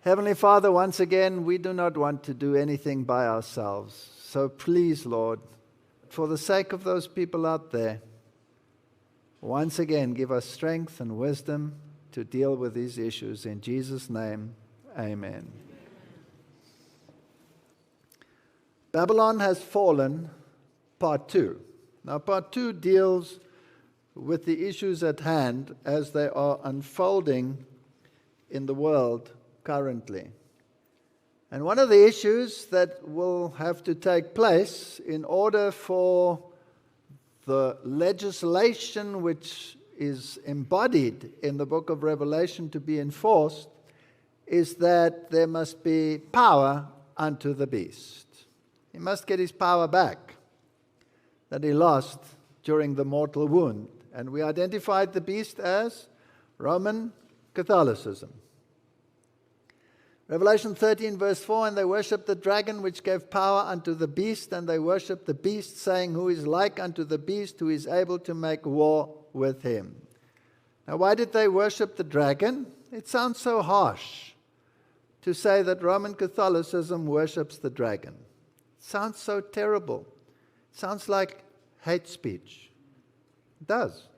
Heavenly Father, once again, we do not want to do anything by ourselves. So please, Lord, for the sake of those people out there, once again, give us strength and wisdom to deal with these issues. In Jesus' name, amen. Babylon has fallen, part 2. Now, part 2 deals with the issues at hand as they are unfolding in the world currently. And one of the issues that will have to take place in order for the legislation which is embodied in the book of Revelation to be enforced is that there must be power unto the beast. He must get his power back that he lost during the mortal wound. And we identified the beast as Roman Catholicism. Revelation 13 verse 4, and they worshipped the dragon which gave power unto the beast, and they worshipped the beast, saying, who is like unto the beast, who is able to make war with him. Now, why did they worship the dragon? It sounds so harsh to say that Roman Catholicism worships the dragon. It sounds so terrible. It sounds like hate speech. It does.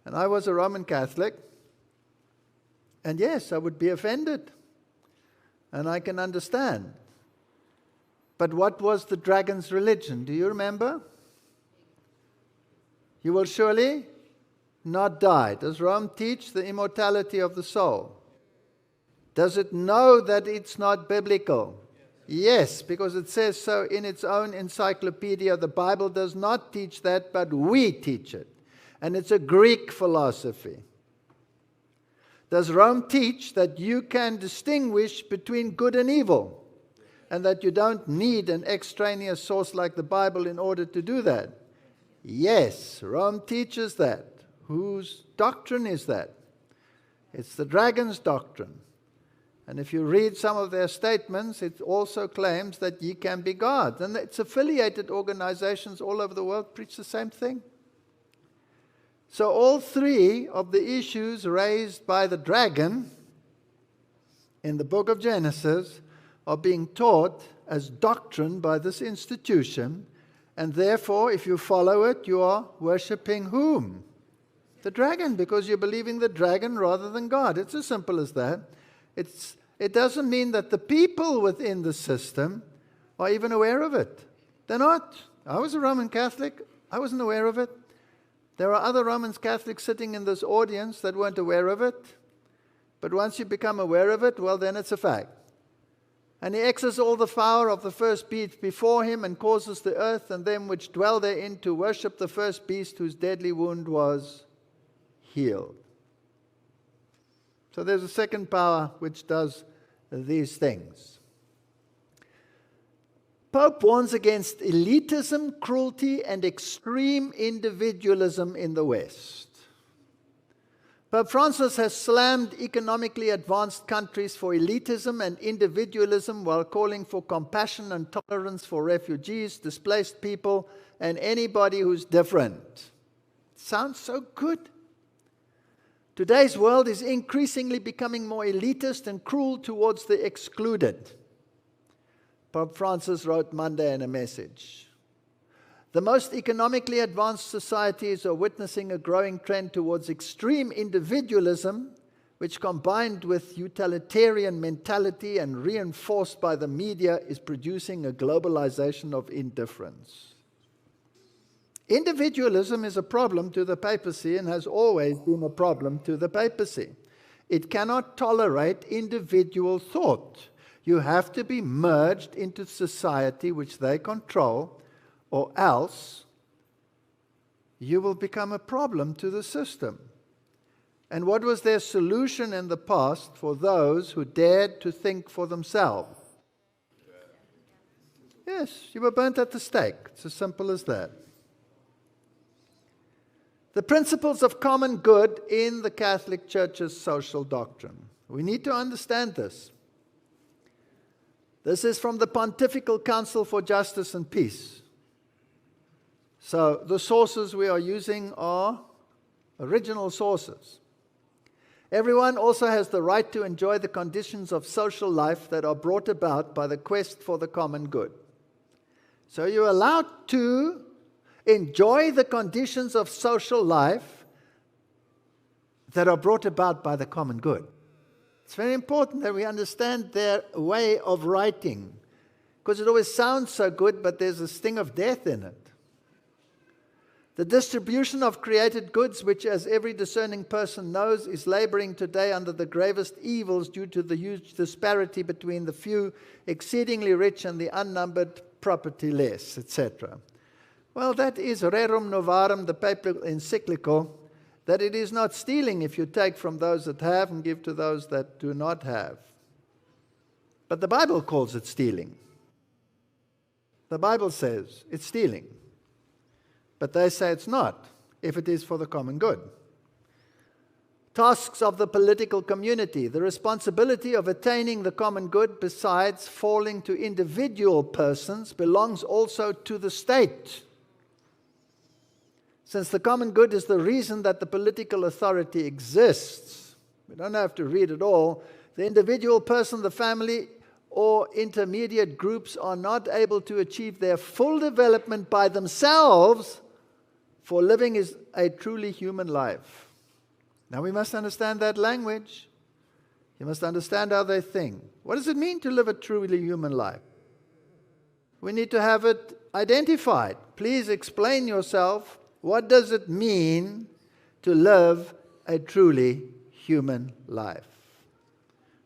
And I was a Roman Catholic, and yes, I would be offended. And I can understand. But what was the dragon's religion? Do you remember? You will surely not die. Does Rome teach the immortality of the soul? Does it know that it's not biblical? Yes, because it says so in its own encyclopedia. The Bible does not teach that, but we teach it. And it's a Greek philosophy. Does Rome teach that you can distinguish between good and evil, and that you don't need an extraneous source like the Bible in order to do that? Yes, Rome teaches that. Whose doctrine is that? It's the dragon's doctrine. And if you read some of their statements, it also claims that ye can be gods. And its affiliated organizations all over the world preach the same thing. So all three of the issues raised by the dragon in the book of Genesis are being taught as doctrine by this institution. And therefore, if you follow it, you are worshiping whom? The dragon, because you're believing the dragon rather than God. It's as simple as that. It doesn't mean that the people within the system are even aware of it. They're not. I was a Roman Catholic. I wasn't aware of it. There are other Roman Catholics sitting in this audience that weren't aware of it. But once you become aware of it, well, then it's a fact. And he exerts all the power of the first beast before him, and causes the earth and them which dwell therein to worship the first beast, whose deadly wound was healed. So there's a second power which does these things. Pope warns against elitism, cruelty, and extreme individualism in the West. Pope Francis has slammed economically advanced countries for elitism and individualism while calling for compassion and tolerance for refugees, displaced people, and anybody who's different. Sounds so good. Today's world is increasingly becoming more elitist and cruel towards the excluded. Pope Francis wrote Monday in a message. The most economically advanced societies are witnessing a growing trend towards extreme individualism, which combined with utilitarian mentality and reinforced by the media is producing a globalization of indifference. Individualism is a problem to the papacy and has always been a problem to the papacy. It cannot tolerate individual thought. You have to be merged into society which they control, or else you will become a problem to the system. And what was their solution in the past for those who dared to think for themselves? Yes, you were burnt at the stake. It's as simple as that. The principles of common good in the Catholic Church's social doctrine. We need to understand this. This is from the Pontifical Council for Justice and Peace. So the sources we are using are original sources. Everyone also has the right to enjoy the conditions of social life that are brought about by the quest for the common good. So you're allowed to enjoy the conditions of social life that are brought about by the common good. It's very important that we understand their way of writing, because it always sounds so good, but there's a sting of death in it. The distribution of created goods, which as every discerning person knows, is laboring today under the gravest evils due to the huge disparity between the few exceedingly rich and the unnumbered propertyless, etc. Well, that is Rerum Novarum, the papal encyclical, that it is not stealing if you take from those that have and give to those that do not have. But the Bible calls it stealing. The Bible says it's stealing. But they say it's not, if it is for the common good. Tasks of the political community. The responsibility of attaining the common good, besides falling to individual persons, belongs also to the state. Since the common good is the reason that the political authority exists, we don't have to read it all, the individual person, the family, or intermediate groups are not able to achieve their full development by themselves, for living is a truly human life. Now we must understand that language. You must understand how they think. What does it mean to live a truly human life? We need to have it identified. Please explain yourself. What does it mean to live a truly human life?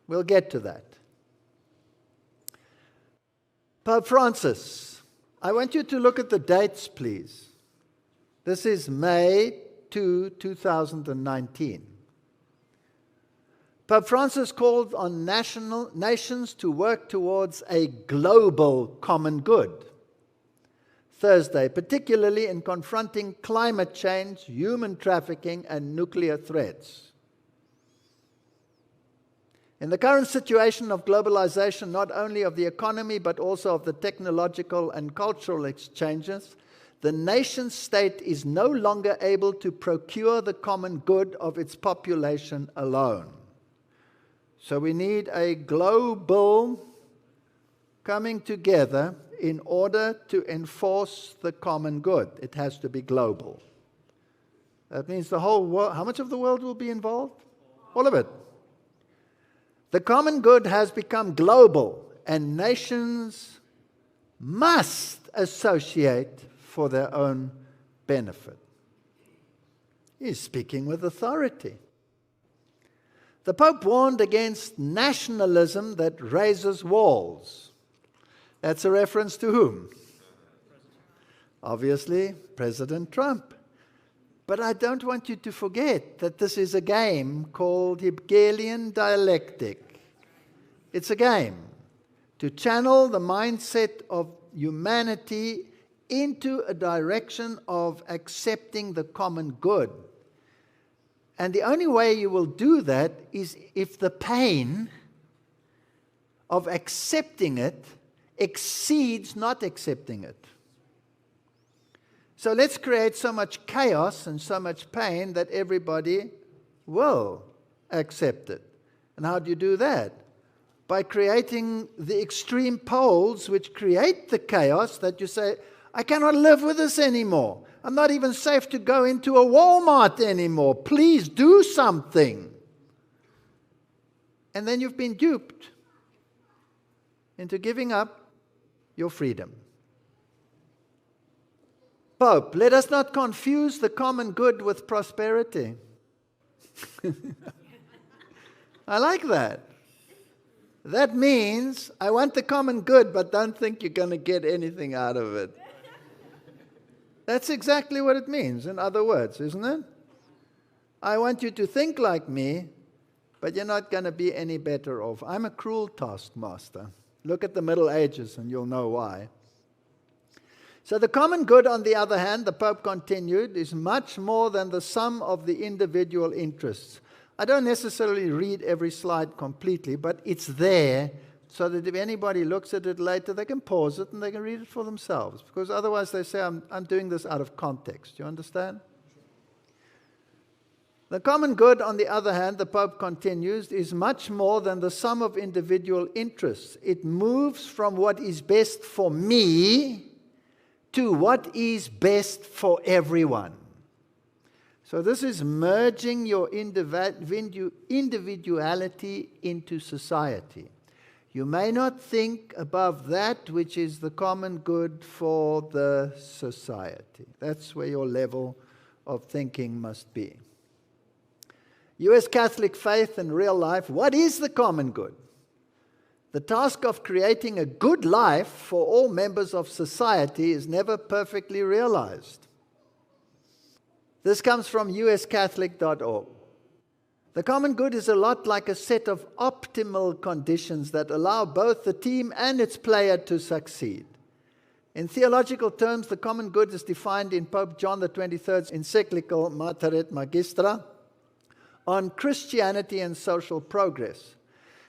We'll get to that. Pope Francis, I want you to look at the dates, please. This is May 2, 2019. Pope Francis called on nations to work towards a global common good. Thursday, particularly in confronting climate change, human trafficking, and nuclear threats. In the current situation of globalization, not only of the economy, but also of the technological and cultural exchanges, the nation state is no longer able to procure the common good of its population alone. So we need a global coming together in order to enforce the common good. It has to be global. That means the whole world. How much of the world will be involved? All of it. The common good has become global, and nations must associate for their own benefit. He's speaking with authority. The Pope warned against nationalism that raises walls. That's a reference to whom? Obviously, President Trump. But I don't want you to forget that this is a game called Hegelian dialectic. It's a game to channel the mindset of humanity into a direction of accepting the common good. And the only way you will do that is if the pain of accepting it exceeds not accepting it. So let's create so much chaos and so much pain that everybody will accept it. And how do you do that? By creating the extreme poles which create the chaos that you say, I cannot live with this anymore. I'm not even safe to go into a Walmart anymore. Please do something. And then you've been duped into giving up your freedom. Pope, let us not confuse the common good with prosperity. I like that. That means I want the common good, but don't think you're going to get anything out of it. That's exactly what it means, in other words, isn't it? I want you to think like me, but you're not going to be any better off. I'm a cruel taskmaster. Look at the Middle Ages and you'll know why. So the common good, on the other hand, the Pope continued, is much more than the sum of the individual interests. I don't necessarily read every slide completely, but it's there so that if anybody looks at it later, they can pause it and they can read it for themselves. Because otherwise they say, I'm doing this out of context. Do you understand? The common good, on the other hand, the Pope continues, is much more than the sum of individual interests. It moves from what is best for me to what is best for everyone. So this is merging your individuality into society. You may not think above that which is the common good for the society. That's where your level of thinking must be. U.S. Catholic faith and real life, what is the common good? The task of creating a good life for all members of society is never perfectly realized. This comes from uscatholic.org. The common good is a lot like a set of optimal conditions that allow both the team and its player to succeed. In theological terms, the common good is defined in Pope John XXIII's encyclical Mater et Magistra on Christianity and social progress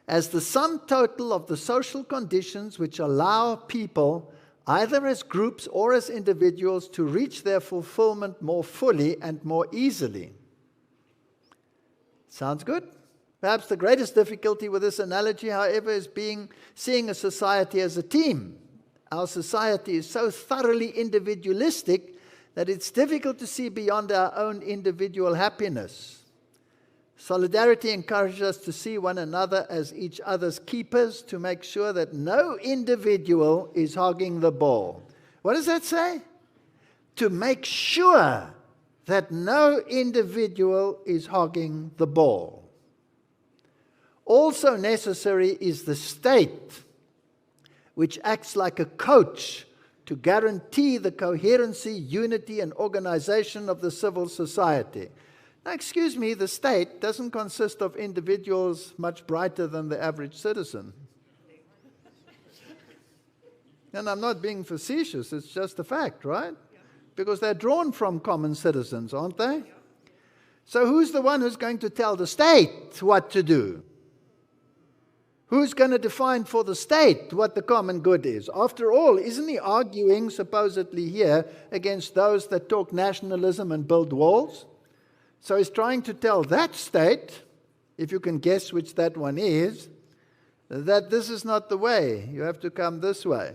as the sum total of the social conditions which allow people, either as groups or as individuals, to reach their fulfillment more fully and more easily. Sounds good? Perhaps the greatest difficulty with this analogy, however, is seeing a society as a team. Our society is so thoroughly individualistic that it's difficult to see beyond our own individual happiness. Solidarity encourages us to see one another as each other's keepers to make sure that no individual is hogging the ball. What does that say? To make sure that no individual is hogging the ball. Also necessary is the state, which acts like a coach to guarantee the coherency, unity, and organization of the civil society. Now, excuse me, the state doesn't consist of individuals much brighter than the average citizen. And I'm not being facetious, it's just a fact, right? Because they're drawn from common citizens, aren't they? So who's the one who's going to tell the state what to do? Who's going to define for the state what the common good is? After all, isn't he arguing supposedly here against those that talk nationalism and build walls? So he's trying to tell that state, if you can guess which that one is, that this is not the way. You have to come this way.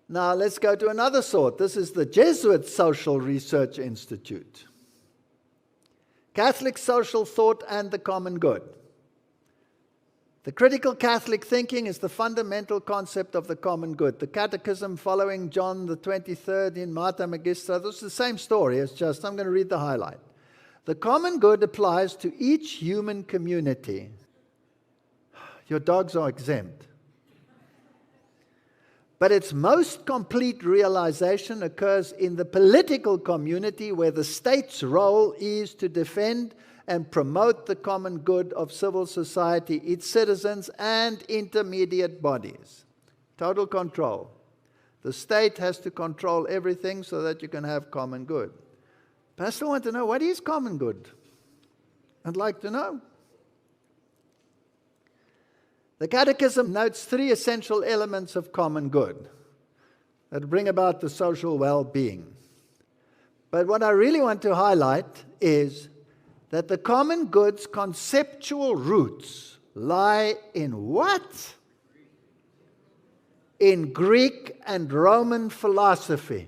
Now let's go to another sort. This is the Jesuit Social Research Institute. Catholic social thought and the common good. The critical Catholic thinking is the fundamental concept of the common good. The Catechism following John the 23rd in Mater Magistra, this is the same story, it's just, I'm going to read the highlight. The common good applies to each human community. Your dogs are exempt. But its most complete realization occurs in the political community where the state's role is to defend and promote the common good of civil society, its citizens, and intermediate bodies. Total control. The state has to control everything so that you can have common good. But I still want to know, what is common good? I'd like to know. The Catechism notes 3 essential elements of common good that bring about the social well-being. But what I really want to highlight is that the common good's conceptual roots lie in what? In Greek and Roman philosophy.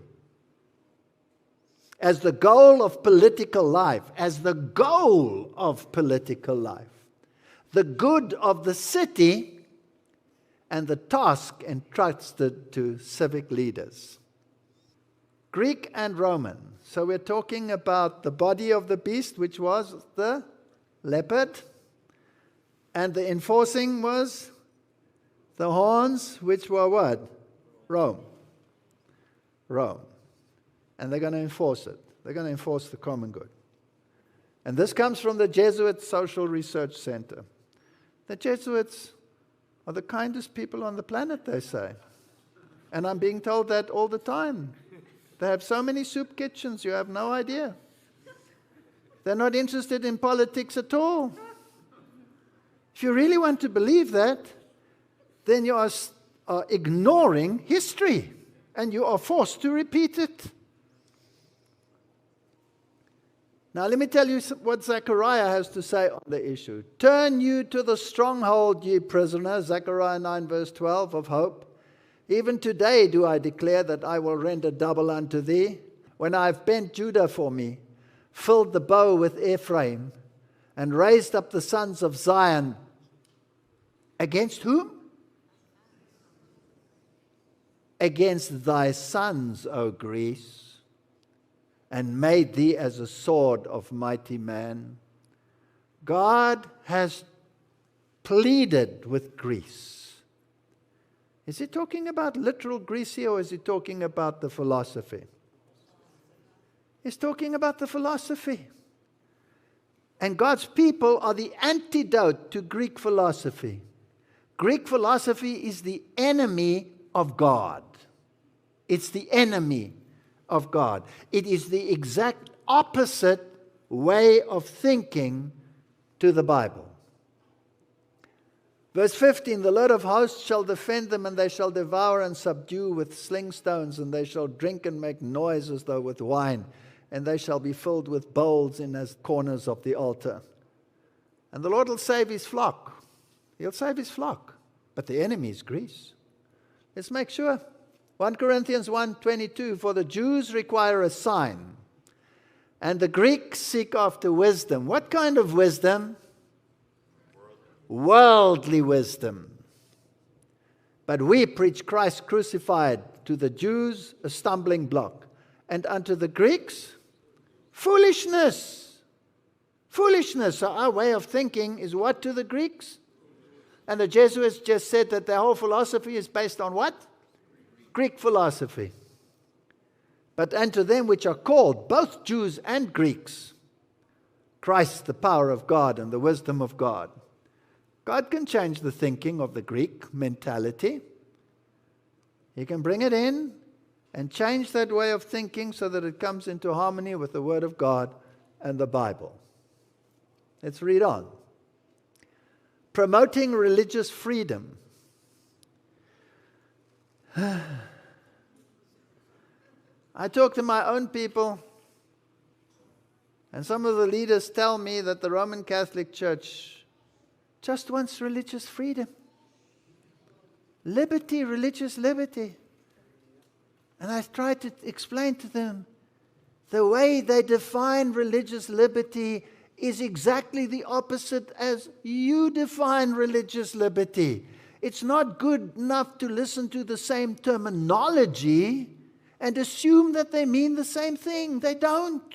As the goal of political life, as the goal of political life. The good of the city and the task entrusted to civic leaders. Greek and Roman. So we're talking about the body of the beast, which was the leopard, and the enforcing was the horns, which were what? Rome. Rome. And they're going to enforce it. They're going to enforce the common good. And this comes from the Jesuit Social Research Center. The Jesuits are the kindest people on the planet, they say. And I'm being told that all the time. They have so many soup kitchens, you have no idea. They're not interested in politics at all. If you really want to believe that, then you are ignoring history, and you are forced to repeat it. Now let me tell you what Zechariah has to say on the issue. Turn you to the stronghold, ye prisoners, Zechariah 9 verse 12, of hope. Even today do I declare that I will render double unto thee, when I have bent Judah for me, filled the bow with Ephraim, and raised up the sons of Zion. Against whom? Against thy sons, O Greece, and made thee as a sword of mighty man. God has pleaded with Greece. Is he talking about literal Greece here, or is he talking about the philosophy? He's talking about the philosophy. And God's people are the antidote to Greek philosophy. Greek philosophy is the enemy of God. It's the enemy of God. It is the exact opposite way of thinking to the Bible. Verse 15, the Lord of hosts shall defend them, and they shall devour and subdue with sling stones, and they shall drink and make noise as though with wine, and they shall be filled with bowls in as corners of the altar. And the Lord will save his flock. He'll save his flock. But the enemy is Greece. Let's make sure. 1 Corinthians 1:22, for the Jews require a sign, and the Greeks seek after wisdom. What kind of wisdom? Worldly wisdom. But we preach Christ crucified, to the Jews a stumbling block, and unto the Greeks foolishness. Foolishness. So our way of thinking is what to the Greeks? And the Jesuits just said that their whole philosophy is based on what? Greek philosophy. But unto them which are called, both Jews and Greeks, Christ the power of God and the wisdom of God. God can change the thinking of the Greek mentality. He can bring it in and change that way of thinking so that it comes into harmony with the Word of God and the Bible. Let's read on. Promoting religious freedom. I talk to my own people, and some of the leaders tell me that the Roman Catholic Church just wants religious freedom. Liberty, religious liberty. And I try to explain to them the way they define religious liberty is exactly the opposite as you define religious liberty. It's not good enough to listen to the same terminology and assume that they mean the same thing. They don't.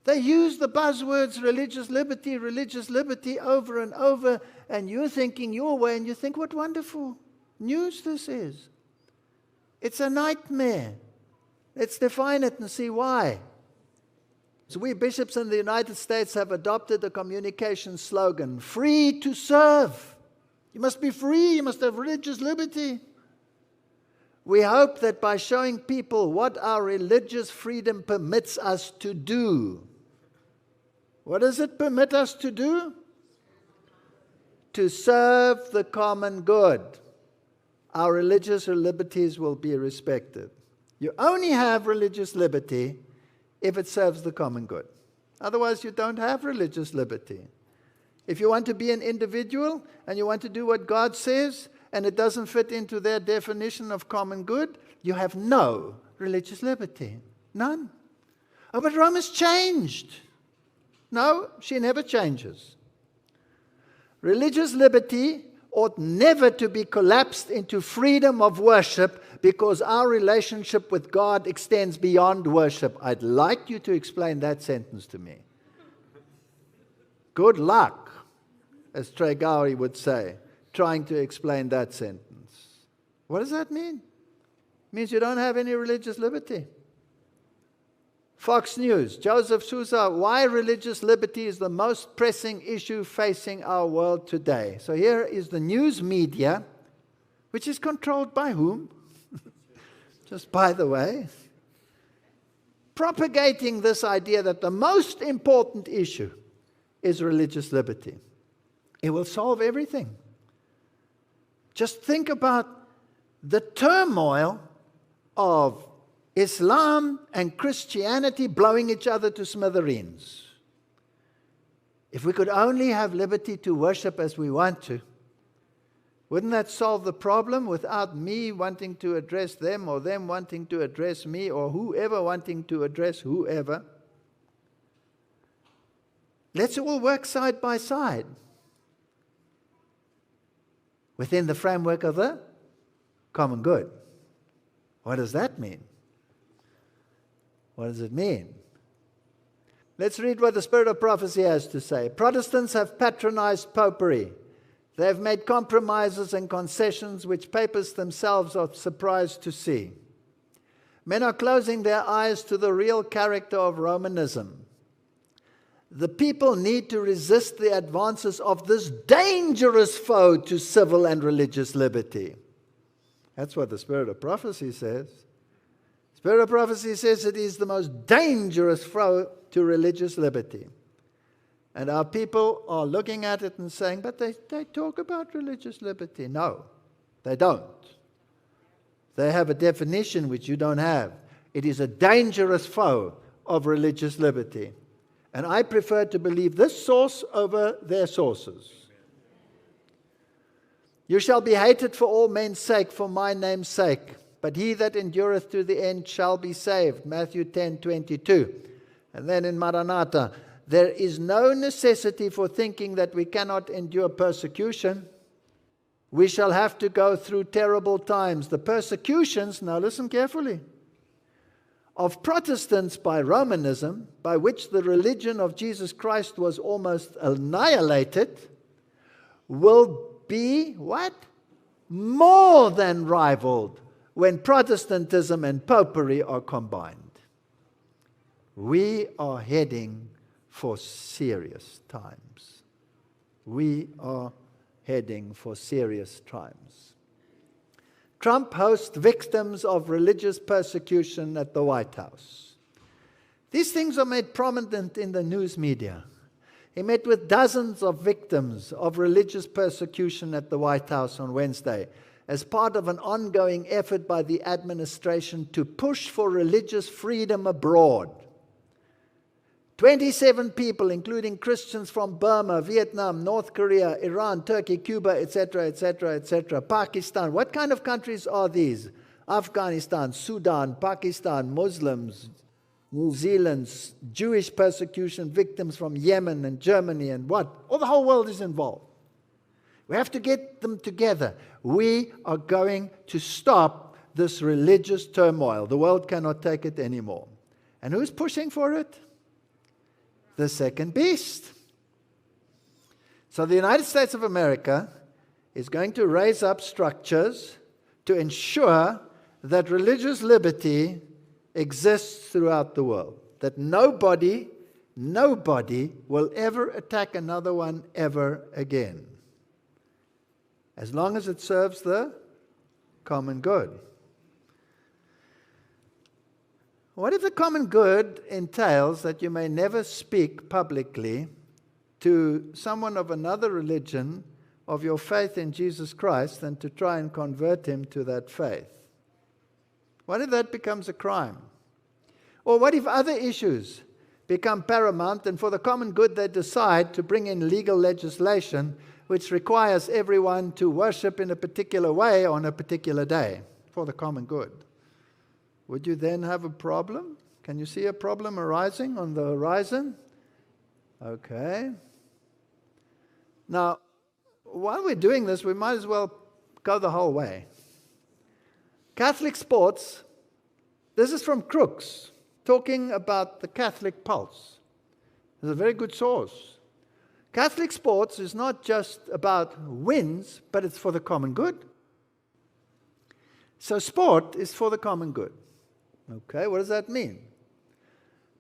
They use the buzzwords religious liberty over and over, and you're thinking your way, and you think, what wonderful news this is. It's a nightmare. Let's define it and see why. So we bishops in the United States have adopted a communication slogan, free to serve. You must be free, you must have religious liberty. We hope that by showing people what our religious freedom permits us to do. What does it permit us to do? To serve the common good. Our religious liberties will be respected. You only have religious liberty if it serves the common good. Otherwise, you don't have religious liberty. If you want to be an individual and you want to do what God says and it doesn't fit into their definition of common good, you have no religious liberty. None. Oh, but Rome has changed. No, she never changes. Religious liberty ought never to be collapsed into freedom of worship because our relationship with God extends beyond worship. I'd like you to explain that sentence to me. Good luck, as Trey Gowrie would say, trying to explain that sentence. What does that mean? It means you don't have any religious liberty. Fox News, Joseph Sousa, why religious liberty is the most pressing issue facing our world today. So here is the news media, which is controlled by whom? Just by the way. Propagating this idea that the most important issue is religious liberty. It will solve everything. Just think about the turmoil of Islam and Christianity blowing each other to smithereens. If we could only have liberty to worship as we want to, wouldn't that solve the problem without me wanting to address them or them wanting to address me or whoever wanting to address whoever? Let's all work side by side within the framework of the common good. What does that mean? What does it mean? Let's read what the Spirit of Prophecy has to say. Protestants have patronized popery. They have made compromises and concessions which papists themselves are surprised to see. Men are closing their eyes to the real character of Romanism. The people need to resist the advances of this dangerous foe to civil and religious liberty. That's what the Spirit of Prophecy says. Spirit of Prophecy says it is the most dangerous foe to religious liberty. And our people are looking at it and saying, but they talk about religious liberty. No, they don't. They have a definition which you don't have. It is a dangerous foe of religious liberty. And I prefer to believe this source over their sources. You shall be hated for all men's sake, for my name's sake. But he that endureth to the end shall be saved. Matthew 10:22. And then in Maranatha, there is no necessity for thinking that we cannot endure persecution. We shall have to go through terrible times. The persecutions, now listen carefully, of Protestants by Romanism, by which the religion of Jesus Christ was almost annihilated, will be what? More than rivaled when Protestantism and popery are combined. We are heading for serious times. We are heading for serious times. Trump hosts victims of religious persecution at the White House. These things are made prominent in the news media. He met with dozens of victims of religious persecution at the White House on Wednesday as part of an ongoing effort by the administration to push for religious freedom abroad. 27 people, including Christians from Burma, Vietnam, North Korea, Iran, Turkey, Cuba, etc., etc., etc., Pakistan. What kind of countries are these? Afghanistan, Sudan, Pakistan, Muslims, New Zealand, Jewish persecution victims from Yemen and Germany and what? Oh, the whole world is involved. We have to get them together. We are going to stop this religious turmoil. The world cannot take it anymore. And who's pushing for it? The second beast. So the United States of America is going to raise up structures to ensure that religious liberty exists throughout the world. That nobody will ever attack another one ever again. As long as it serves the common good. What if the common good entails that you may never speak publicly to someone of another religion of your faith in Jesus Christ and to try and convert him to that faith? What if that becomes a crime? Or what if other issues become paramount and for the common good they decide to bring in legal legislation which requires everyone to worship in a particular way on a particular day for the common good? Would you then have a problem? Can you see a problem arising on the horizon? Okay. Now, while we're doing this, we might as well go the whole way. Catholic sports, this is from Crooks, talking about the Catholic pulse. It's a very good source. Catholic sports is not just about wins, but it's for the common good. So sport is for the common good. Okay, what does that mean?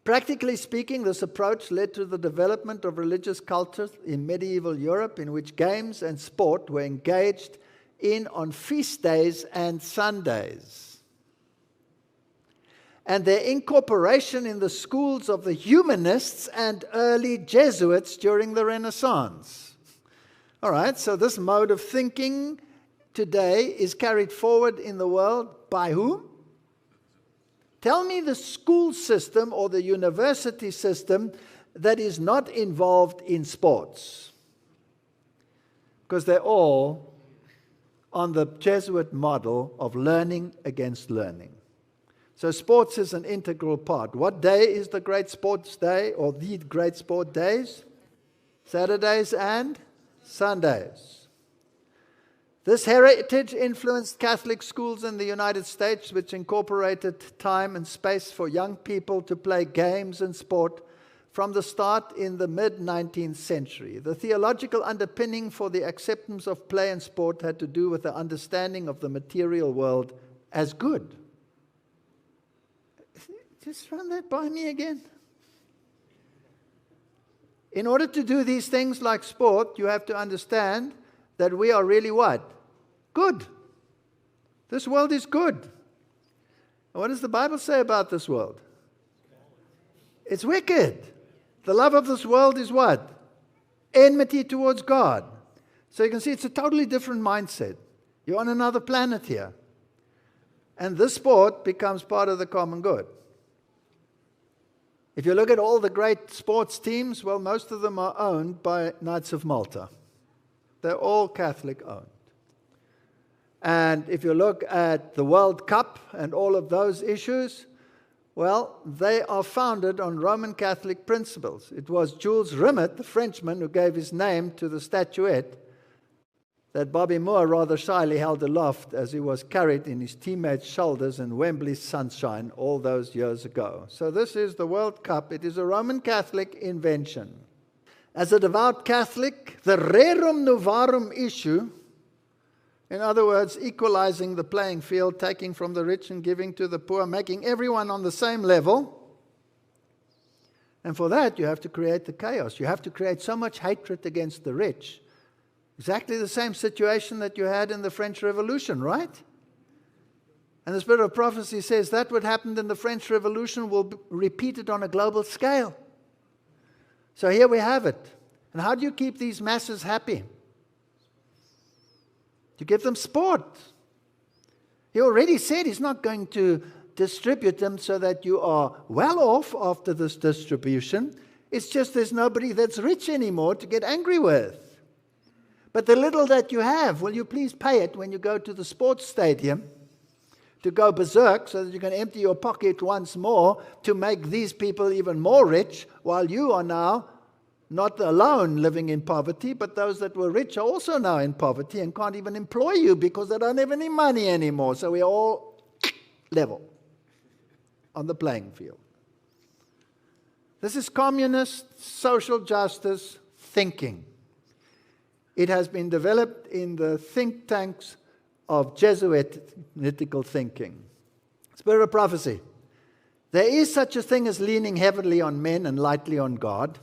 Practically speaking, this approach led to the development of religious cultures in medieval Europe in which games and sport were engaged in on feast days and Sundays. And their incorporation in the schools of the humanists and early Jesuits during the Renaissance. All right, so this mode of thinking today is carried forward in the world by whom? Tell me the school system or the university system that is not involved in sports. Because they're all on the Jesuit model of learning against learning. So sports is an integral part. What day is the great sports day or the great sport days? Saturdays and Sundays. This heritage influenced Catholic schools in the United States, which incorporated time and space for young people to play games and sport from the start in the mid-19th century. The theological underpinning for the acceptance of play and sport had to do with the understanding of the material world as good. Just run that by me again. In order to do these things like sport, you have to understand that we are really what? Good. This world is good. And what does the Bible say about this world? It's wicked. The love of this world is what? Enmity towards God. So you can see it's a totally different mindset. You're on another planet here. And this sport becomes part of the common good. If you look at all the great sports teams, well, most of them are owned by Knights of Malta. They're all Catholic owned. And if you look at the World Cup and all of those issues, well, they are founded on Roman Catholic principles. It was Jules Rimet, the Frenchman, who gave his name to the statuette that Bobby Moore rather shyly held aloft as he was carried in his teammates' shoulders in Wembley's sunshine all those years ago. So this is the World Cup. It is a Roman Catholic invention. As a devout Catholic, the rerum novarum issue, in other words, equalizing the playing field, taking from the rich and giving to the poor, making everyone on the same level. And for that, you have to create the chaos. You have to create so much hatred against the rich. Exactly the same situation that you had in the French Revolution, right? And the spirit of prophecy says that what happened in the French Revolution will be repeated on a global scale. So here we have it. And how do you keep these masses happy? You give them sport. He already said he's not going to distribute them so that you are well off after this distribution. It's just there's nobody that's rich anymore to get angry with. But the little that you have, will you please pay it when you go to the sports stadium to go berserk so that you can empty your pocket once more to make these people even more rich while you are now not alone living in poverty, but those that were rich are also now in poverty and can't even employ you because they don't have any money anymore. So we're all level on the playing field. This is communist social justice thinking. It has been developed in the think tanks of Jesuitical thinking. Spirit of prophecy. There is such a thing as leaning heavily on men and lightly on God.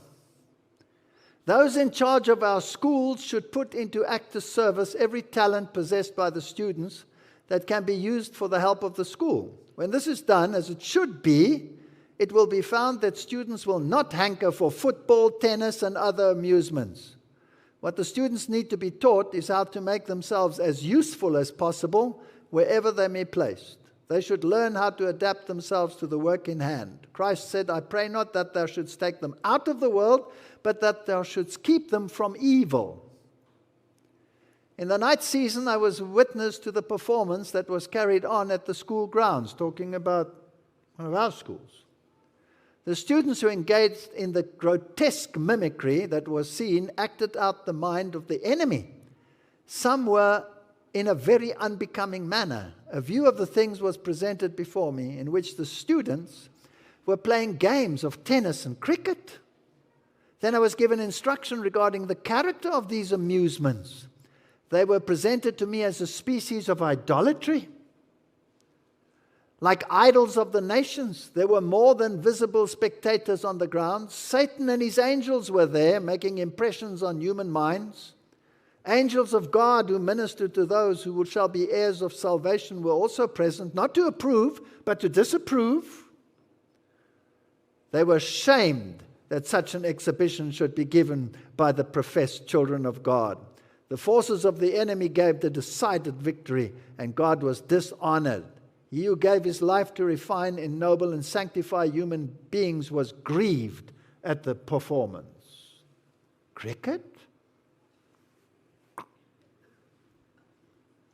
Those in charge of our schools should put into active service every talent possessed by the students that can be used for the help of the school. When this is done, as it should be, it will be found that students will not hanker for football, tennis, and other amusements. What the students need to be taught is how to make themselves as useful as possible wherever they may be placed. They should learn how to adapt themselves to the work in hand. Christ said, I pray not that thou shouldst take them out of the world, but that thou shouldst keep them from evil. In the night season, I was witness to the performance that was carried on at the school grounds, talking about one of our schools. The students who engaged in the grotesque mimicry that was seen acted out the mind of the enemy. Some were in a very unbecoming manner. A view of the things was presented before me in which the students were playing games of tennis and cricket. Then I was given instruction regarding the character of these amusements. They were presented to me as a species of idolatry. Like idols of the nations, there were more than visible spectators on the ground. Satan and his angels were there, making impressions on human minds. Angels of God who ministered to those who shall be heirs of salvation were also present, not to approve, but to disapprove. They were shamed that such an exhibition should be given by the professed children of God. The forces of the enemy gave the decided victory, and God was dishonored. He who gave his life to refine, ennoble, and sanctify human beings was grieved at the performance. Cricket?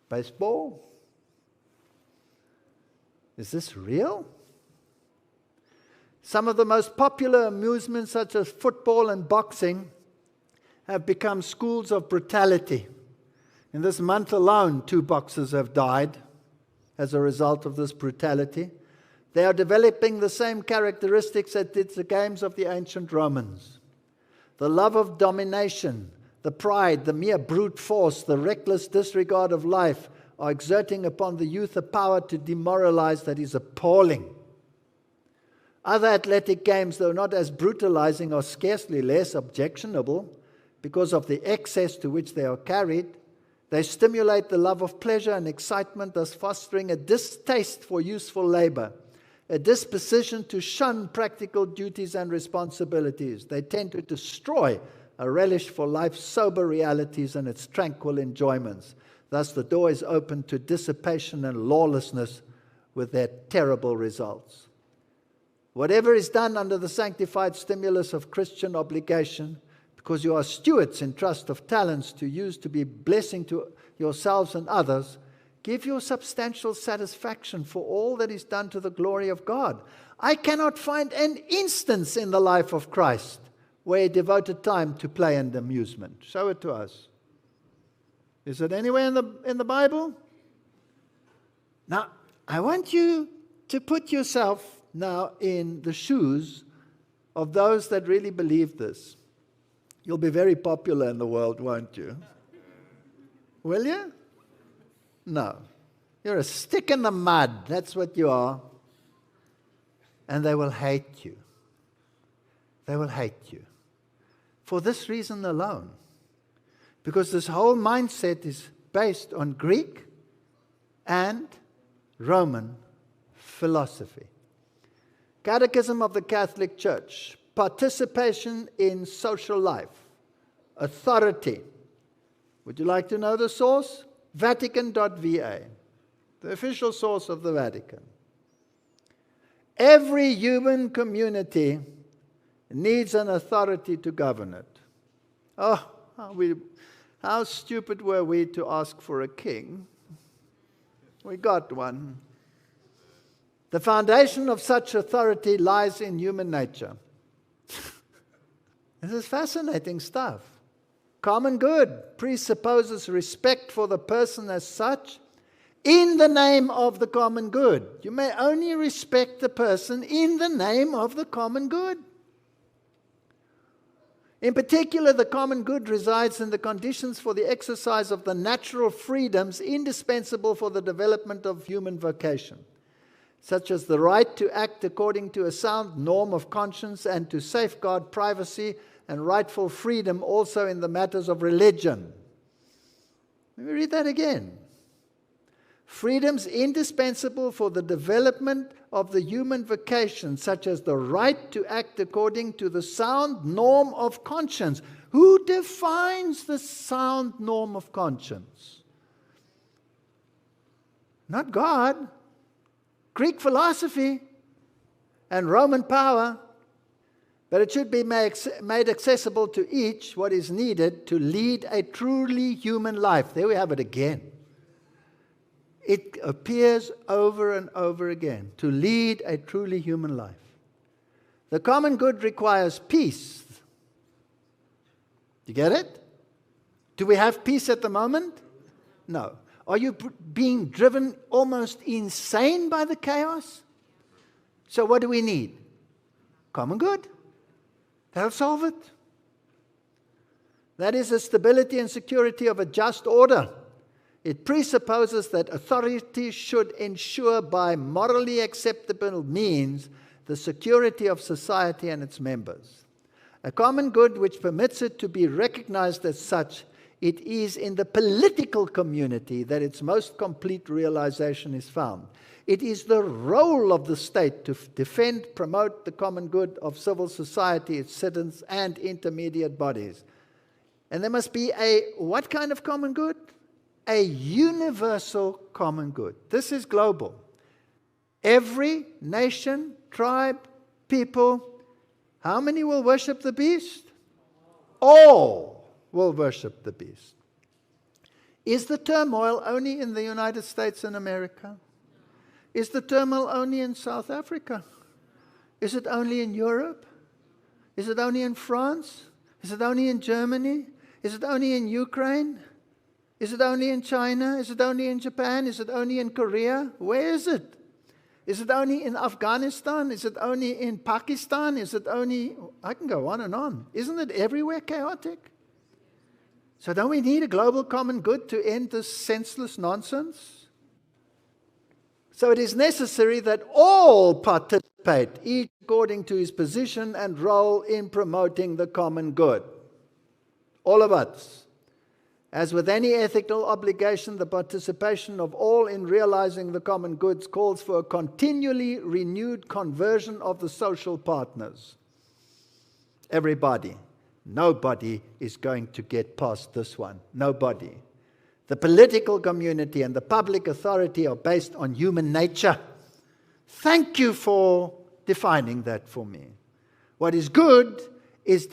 Baseball? Is this real? Some of the most popular amusements, such as football and boxing, have become schools of brutality. In this month alone, 2 boxers have died as a result of this brutality. They are developing the same characteristics that did the games of the ancient Romans. The love of domination, the pride, the mere brute force, the reckless disregard of life are exerting upon the youth a power to demoralize that is appalling. Other athletic games, though not as brutalizing, are scarcely less objectionable because of the excess to which they are carried. They stimulate the love of pleasure and excitement, thus fostering a distaste for useful labor, a disposition to shun practical duties and responsibilities. They tend to destroy a relish for life's sober realities and its tranquil enjoyments. Thus the door is open to dissipation and lawlessness with their terrible results. Whatever is done under the sanctified stimulus of Christian obligation, because you are stewards in trust of talents to use to be blessing to yourselves and others, give your substantial satisfaction for all that is done to the glory of God. I cannot find an instance in the life of Christ where he devoted time to play and amusement. Show it to us. Is it anywhere in the Bible? Now, I want you to put yourself now in the shoes of those that really believe this. You'll be very popular in the world, won't you? Will you? No. You're a stick in the mud. That's what you are. And they will hate you. They will hate you. For this reason alone. Because this whole mindset is based on Greek and Roman philosophy. Catechism of the Catholic Church. Participation in social life. Authority. Would you like to know the source? Vatican.va, the official source of the Vatican. Every human community needs an authority to govern it. Oh, how stupid were we to ask for a king? We got one. The foundation of such authority lies in human nature. This is fascinating stuff. Common good presupposes respect for the person as such in the name of the common good. You may only respect the person in the name of the common good. In particular, the common good resides in the conditions for the exercise of the natural freedoms indispensable for the development of human vocation, such as the right to act according to a sound norm of conscience and to safeguard privacy and rightful freedom also in the matters of religion. Let me read that again. Freedoms indispensable for the development of the human vocation, such as the right to act according to the sound norm of conscience. Who defines the sound norm of conscience? Not God. Greek philosophy and Roman power. But it should be made accessible to each what is needed to lead a truly human life. There we have it again. It appears over and over again. To lead a truly human life. The common good requires peace. You get it? Do we have peace at the moment? No. Are you being driven almost insane by the chaos? So what do we need? Common good. That'll solve it. That is the stability and security of a just order. It presupposes that authority should ensure by morally acceptable means the security of society and its members. A common good which permits it to be recognized as such, it is in the political community that its most complete realization is found. It is the role of the state to defend, promote the common good of civil society, its citizens, and intermediate bodies. And there must be what kind of common good? A universal common good. This is global. Every nation, tribe, people, how many will worship the beast? All will worship the beast. Is the turmoil only in the United States and America? Is the turmoil only in South Africa? Is it only in Europe? Is it only in France? Is it only in Germany? Is it only in Ukraine? Is it only in China? Is it only in Japan? Is it only in Korea? Where is it? Is it only in Afghanistan? Is it only in Pakistan? Is it only... I can go on and on. Isn't it everywhere chaotic? So don't we need a global common good to end this senseless nonsense? So it is necessary that all participate, each according to his position and role in promoting the common good. All of us. As with any ethical obligation, the participation of all in realizing the common goods calls for a continually renewed conversion of the social partners. Everybody. Nobody is going to get past this one. Nobody. The political community and the public authority are based on human nature. Thank you for defining that for me. What is good is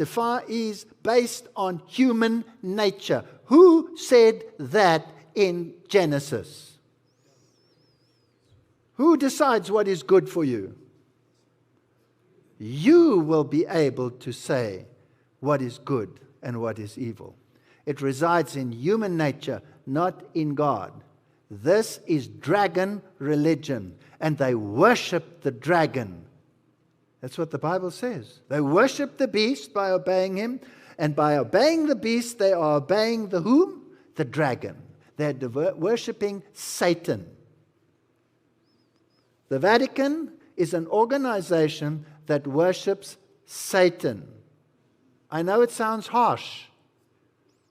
based on human nature. Who said that in Genesis? Who decides what is good for you? You will be able to say what is good and what is evil. It resides in human nature, not in God. This is dragon religion, and they worship the dragon. That's what the Bible says. They worship the beast by obeying him, and by obeying the beast, they are obeying the whom? The dragon. They're worshiping Satan. The Vatican is an organization that worships Satan. I know it sounds harsh,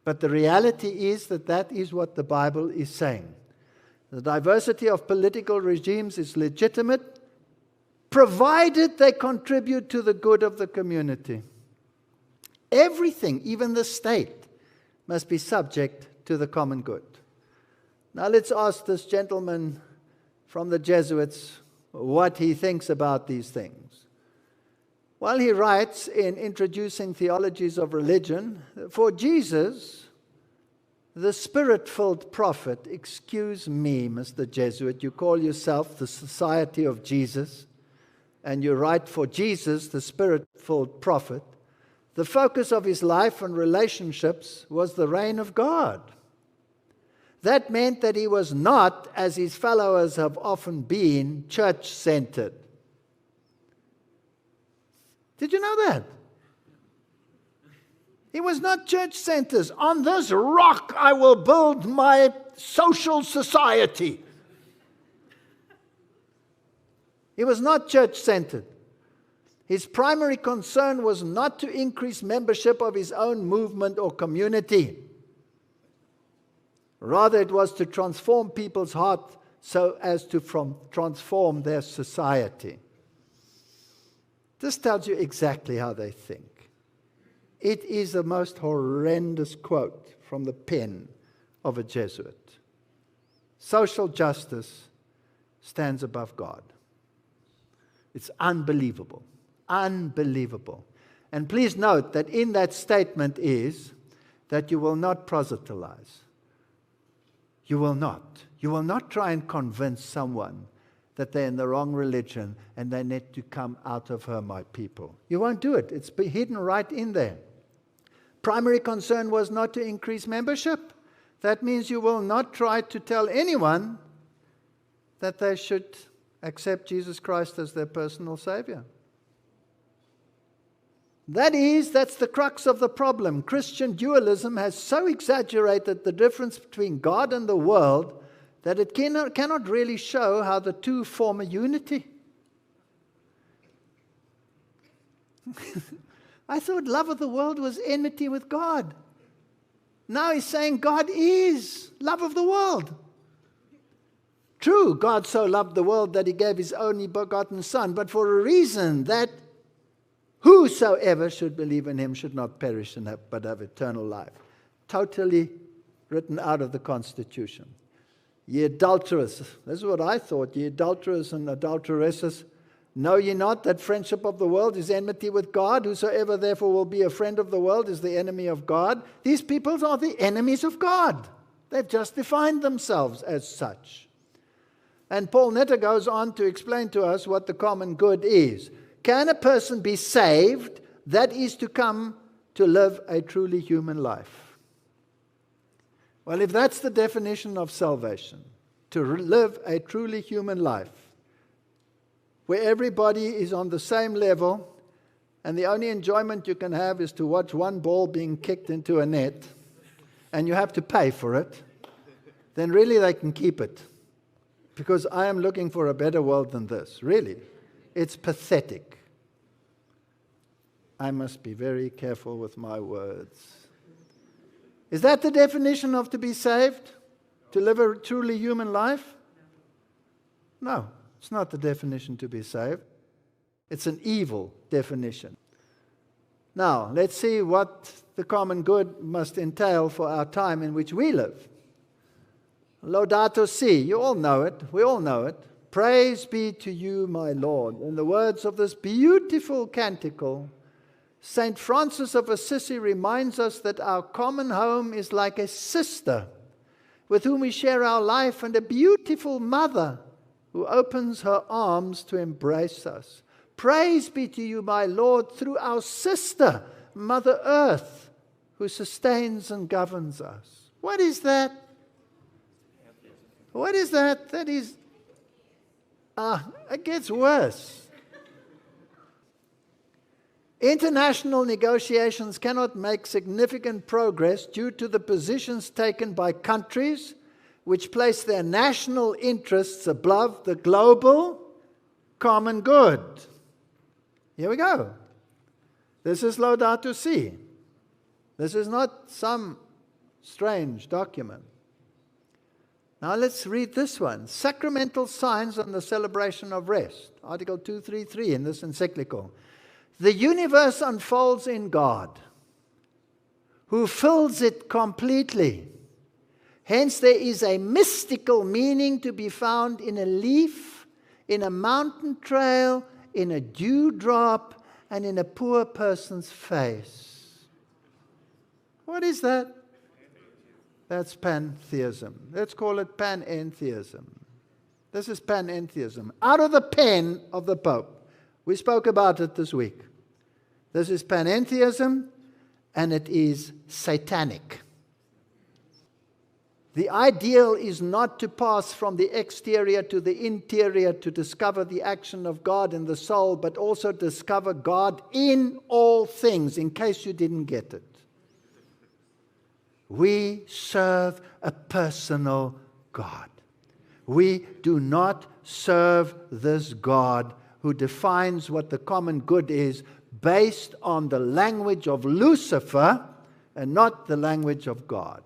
but the reality is that that is what the Bible is saying. The diversity of political regimes is legitimate, provided they contribute to the good of the community. Everything, even the state, must be subject to the common good. Now let's ask this gentleman from the Jesuits what he thinks about these things. Well, he writes in Introducing Theologies of Religion, for Jesus, the Spirit-filled prophet, excuse me, Mr. Jesuit, you call yourself the Society of Jesus, and you write for Jesus, the Spirit-filled prophet. The focus of his life and relationships was the reign of God. That meant that he was not, as his followers have often been, church-centered. Did you know that? He was not church-centered. On this rock I will build my social society. He was not church-centered. His primary concern was not to increase membership of his own movement or community. Rather, it was to transform people's hearts so as to transform their society. This tells you exactly how they think. It is the most horrendous quote from the pen of a Jesuit. Social justice stands above God. It's unbelievable. Unbelievable. And please note that in that statement is that you will not proselytize. You will not. You will not try and convince someone that they're in the wrong religion and they need to come out of her, my people. You won't do it. It's hidden right in there. Primary concern was not to increase membership. That means you will not try to tell anyone that they should accept Jesus Christ as their personal Savior. That's the crux of the problem. Christian dualism has so exaggerated the difference between God and the world that it cannot really show how the two form a unity. I thought love of the world was enmity with God. Now he's saying God is love of the world. True, God so loved the world that he gave his only begotten Son, but for a reason that whosoever should believe in him should not perish but have eternal life. Totally written out of the Constitution. Ye adulterers. This is what I thought. Ye adulterers and adulteresses. Know ye not that friendship of the world is enmity with God? Whosoever therefore will be a friend of the world is the enemy of God. These people are the enemies of God. They've just defined themselves as such. And Paul Netter goes on to explain to us what the common good is. Can a person be saved that is to come to live a truly human life? Well, if that's the definition of salvation, to live a truly human life, where everybody is on the same level, and the only enjoyment you can have is to watch one ball being kicked into a net, and you have to pay for it, then really they can keep it. Because I am looking for a better world than this. Really. It's pathetic. I must be very careful with my words. Is that the definition of to be saved? To live a truly human life? No. It's not the definition to be saved. It's an evil definition. Now, let's see what the common good must entail for our time in which we live. Laudato si, you all know it. We all know it. Praise be to you, my Lord. In the words of this beautiful canticle, St. Francis of Assisi reminds us that our common home is like a sister with whom we share our life, and a beautiful mother who opens her arms to embrace us. Praise be to you, my Lord, through our sister, Mother Earth, who sustains and governs us. What is that? What is that? That is, it gets worse. International negotiations cannot make significant progress due to the positions taken by countries which place their national interests above the global common good. Here we go. This is Laudato Si. This is not some strange document. Now let's read this one. Sacramental Signs on the Celebration of Rest. Article 233 in this encyclical. The universe unfolds in God, who fills it completely. Hence there is a mystical meaning to be found in a leaf, in a mountain trail, in a dewdrop, and in a poor person's face. What is that? That's pantheism. Let's call it panentheism. This is panentheism. Out of the pen of the Pope. We spoke about it this week. This is panentheism, and it is satanic. The ideal is not to pass from the exterior to the interior to discover the action of God in the soul, but also discover God in all things, in case you didn't get it. We serve a personal God. We do not serve this God who defines what the common good is based on the language of Lucifer and not the language of God.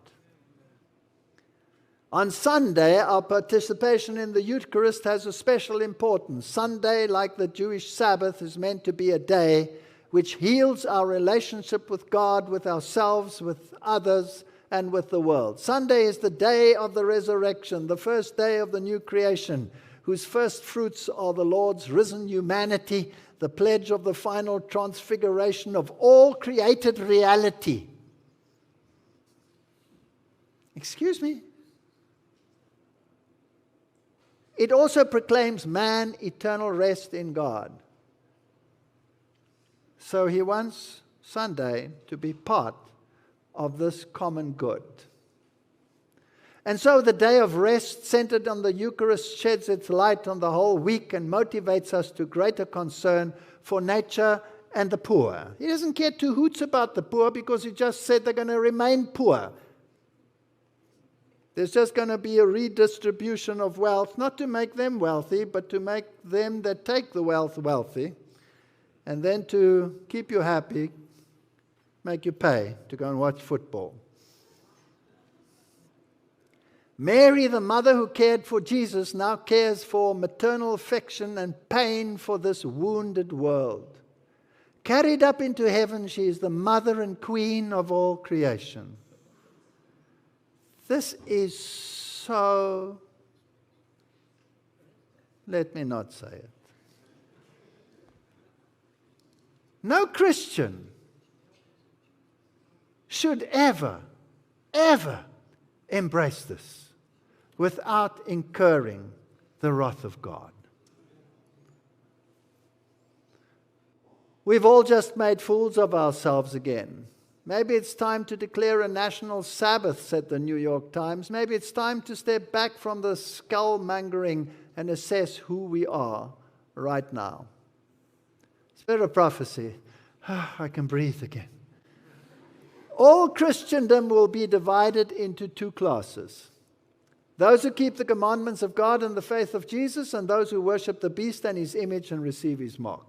On Sunday, our participation in the Eucharist has a special importance. Sunday, like the Jewish Sabbath, is meant to be a day which heals our relationship with God, with ourselves, with others, and with the world. Sunday is the day of the resurrection, the first day of the new creation, whose first fruits are the Lord's risen humanity, the pledge of the final transfiguration of all created reality. Excuse me? It also proclaims man eternal rest in God. So he wants Sunday to be part of this common good. And so the day of rest centered on the Eucharist sheds its light on the whole week and motivates us to greater concern for nature and the poor. He doesn't care two hoots about the poor because he just said they're going to remain poor. There's just going to be a redistribution of wealth, not to make them wealthy, but to make them that take the wealth wealthy, and then to keep you happy, make you pay to go and watch football. Mary, the mother who cared for Jesus, now cares for maternal affection and pain for this wounded world. Carried up into heaven, she is the mother and queen of all creation. This is so let me not say it. No Christian should ever embrace this without incurring the wrath of God. We've all just made fools of ourselves again. Maybe it's time to declare a national Sabbath, said the New York Times. Maybe it's time to step back from the skull-mongering and assess who we are right now. Spirit of prophecy. I can breathe again. All Christendom will be divided into two classes. Those who keep the commandments of God and the faith of Jesus, and those who worship the beast and his image and receive his mark.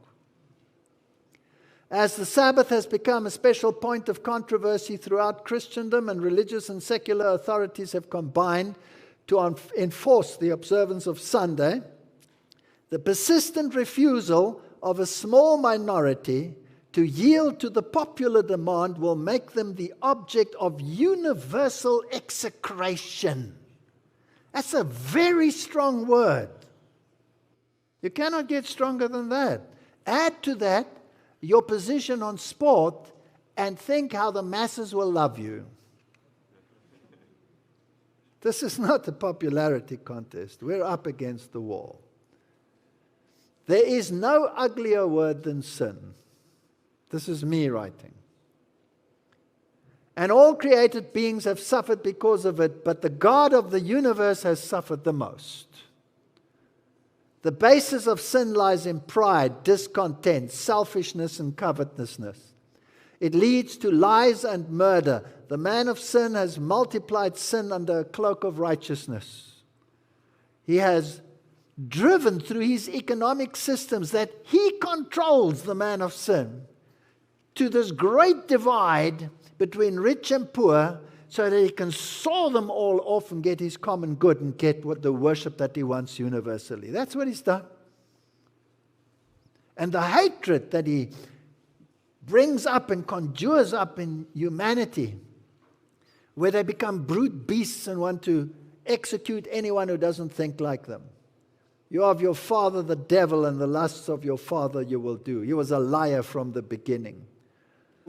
As the Sabbath has become a special point of controversy throughout Christendom, and religious and secular authorities have combined to enforce the observance of Sunday, the persistent refusal of a small minority to yield to the popular demand will make them the object of universal execration. That's a very strong word. You cannot get stronger than that. Add to that your position on sport and think how the masses will love you. This is not a popularity contest. We're up against the wall. There is no uglier word than sin. This is me writing. And all created beings have suffered because of it, but the God of the universe has suffered the most. The basis of sin lies in pride, discontent, selfishness, and covetousness. It leads to lies and murder. The man of sin has multiplied sin under a cloak of righteousness. He has driven through his economic systems that he controls, the man of sin, to this great divide between rich and poor, so that he can saw them all off and get his common good and get what the worship that he wants universally. That's what he's done. And the hatred that he brings up and conjures up in humanity, where they become brute beasts and want to execute anyone who doesn't think like them. You are of your father the devil, and the lusts of your father you will do. He was a liar from the beginning.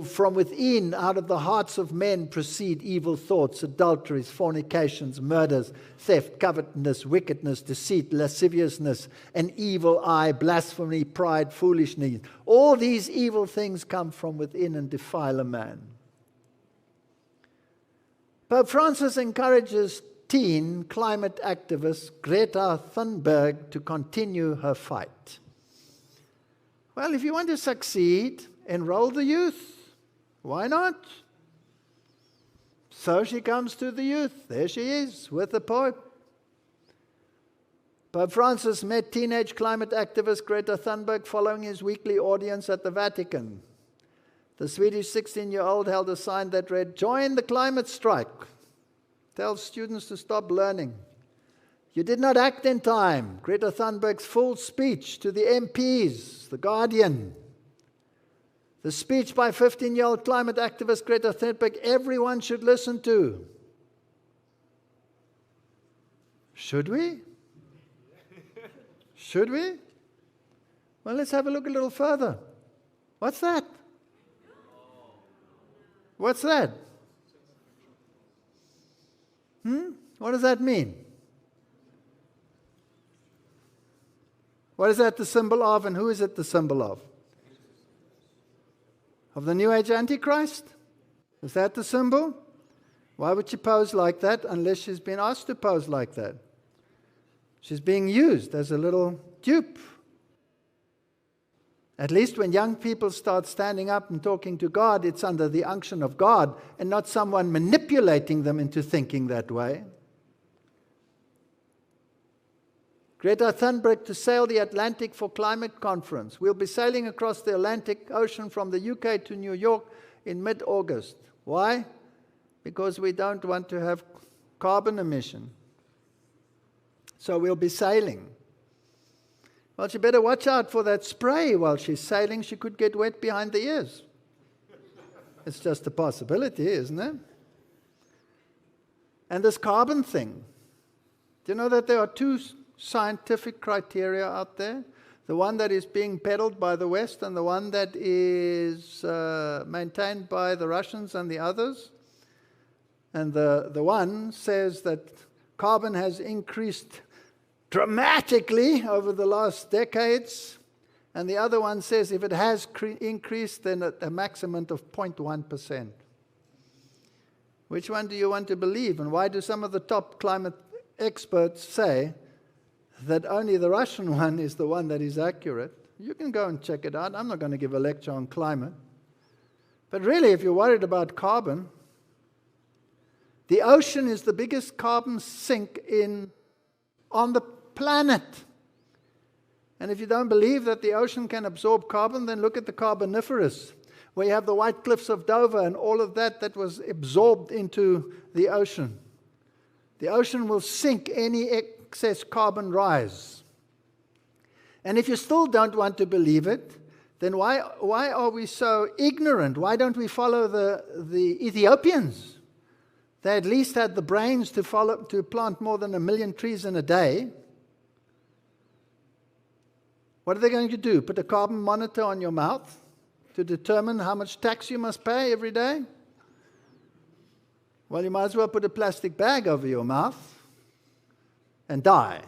From within, out of the hearts of men proceed evil thoughts, adulteries, fornications, murders, theft, covetousness, wickedness, deceit, lasciviousness, an evil eye, blasphemy, pride, foolishness. All these evil things come from within and defile a man. Pope Francis encourages teen climate activist Greta Thunberg to continue her fight. Well, if you want to succeed, enroll the youth. Why not? So she comes to the youth. There she is with the Pope. Pope Francis met teenage climate activist Greta Thunberg following his weekly audience at the Vatican. The Swedish 16-year-old held a sign that read, "Join the climate strike. Tell students to stop learning." You did not act in time. Greta Thunberg's full speech to the MPs, The Guardian. The speech by 15-year-old climate activist Greta Thunberg, everyone should listen to. Should we? Should we? Well, let's have a look a little further. What's that? What's that? What does that mean? What is that the symbol of, and who is it the symbol of? Of the New Age Antichrist? Is that the symbol? Why would she pose like that unless she's been asked to pose like that? She's being used as a little dupe. At least when young people start standing up and talking to God, it's under the unction of God and not someone manipulating them into thinking that way. Greta Thunberg to sail the Atlantic for climate conference. We'll be sailing across the Atlantic Ocean from the UK to New York in mid-August. Why? Because we don't want to have carbon emission. So we'll be sailing. Well, she better watch out for that spray while she's sailing. She could get wet behind the ears. It's just a possibility, isn't it? And this carbon thing. Do you know that there are two scientific criteria out there. The one that is being peddled by the West and the one that is maintained by the Russians and the others. And the one says that carbon has increased dramatically over the last decades. And the other one says if it has increased, then at a maximum of 0.1%. Which one do you want to believe? And why do some of the top climate experts say that only the Russian one is the one that is accurate? You can go and check it out. I'm not going to give a lecture on climate. But really, if you're worried about carbon, the ocean is the biggest carbon sink on the planet. And if you don't believe that the ocean can absorb carbon, then look at the Carboniferous, where you have the White Cliffs of Dover and all of that was absorbed into the ocean. The ocean will sink any excess carbon rise. And if you still don't want to believe it, then why are we so ignorant? Why don't we follow the Ethiopians? They at least had the brains to plant more than 1 million trees in a day. What are they going to do? Put a carbon monitor on your mouth to determine how much tax you must pay every day? Well, you might as well put a plastic bag over your mouth and die.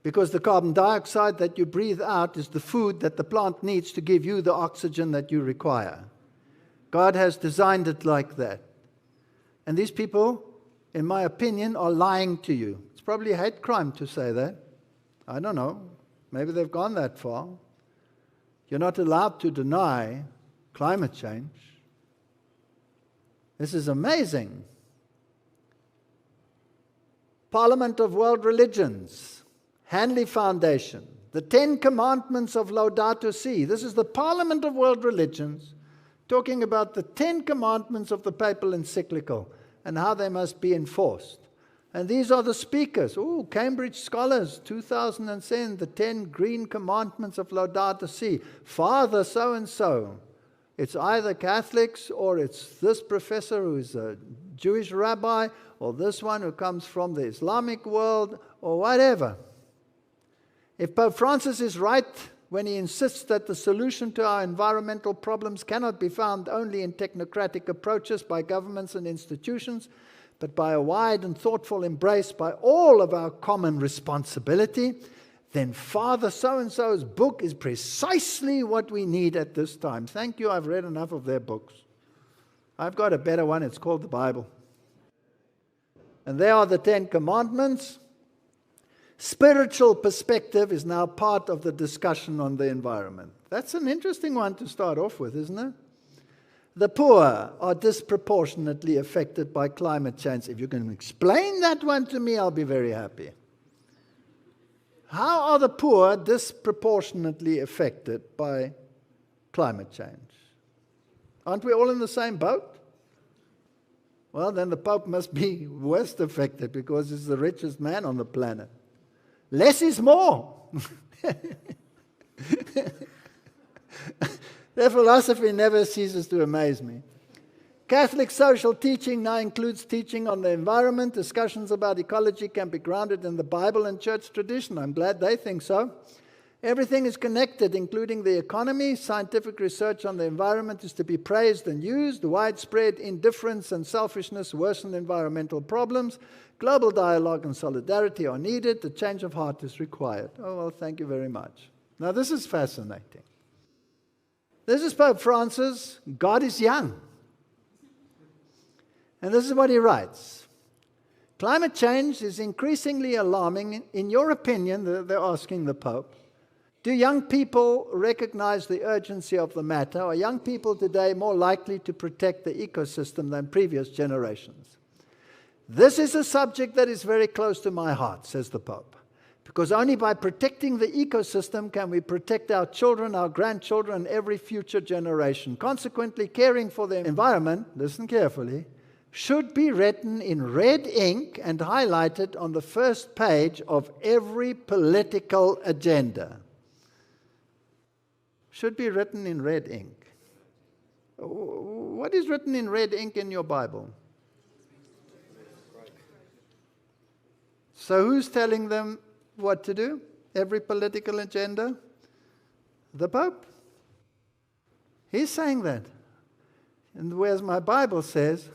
Because the carbon dioxide that you breathe out is the food that the plant needs to give you the oxygen that you require. God has designed it like that. And these people, in my opinion, are lying to you. It's probably a hate crime to say that. I don't know. Maybe they've gone that far. You're not allowed to deny climate change. This is amazing. Parliament of World Religions, Hanley Foundation, the 10 Commandments of Laudato Si. This is the Parliament of World Religions talking about the 10 Commandments of the papal encyclical and how they must be enforced. And these are the speakers. Oh, Cambridge scholars, 2010, the 10 Green Commandments of Laudato Si. Father so-and-so. It's either Catholics or it's this professor who is a Jewish rabbi or this one who comes from the Islamic world or whatever. If Pope Francis is right when he insists that the solution to our environmental problems cannot be found only in technocratic approaches by governments and institutions, but by a wide and thoughtful embrace by all of our common responsibility, then Father so-and-so's book is precisely what we need at this time. Thank you, I've read enough of their books. I've got a better one, it's called the Bible. And there are the 10 Commandments. Spiritual perspective is now part of the discussion on the environment. That's an interesting one to start off with, isn't it? The poor are disproportionately affected by climate change. If you can explain that one to me, I'll be very happy. How are the poor disproportionately affected by climate change? Aren't we all in the same boat? Well, then the Pope must be worst affected because he's the richest man on the planet. Less is more. Their philosophy never ceases to amaze me. Catholic social teaching now includes teaching on the environment. Discussions about ecology can be grounded in the Bible and church tradition. I'm glad they think so. Everything is connected, including the economy. Scientific research on the environment is to be praised and used. Widespread indifference and selfishness worsen environmental problems. Global dialogue and solidarity are needed. A change of heart is required. Oh, well, thank you very much. Now, this is fascinating. This is Pope Francis. God is young. And this is what he writes. Climate change is increasingly alarming. In your opinion, they're asking the Pope, do young people recognize the urgency of the matter? Are young people today more likely to protect the ecosystem than previous generations? This is a subject that is very close to my heart, says the Pope, because only by protecting the ecosystem can we protect our children, our grandchildren, and every future generation. Consequently, caring for the environment, listen carefully, should be written in red ink and highlighted on the first page of every political agenda. Should be written in red ink. What is written in red ink in your Bible? So who's telling them what to do? Every political agenda? The Pope. He's saying that. And whereas my Bible says,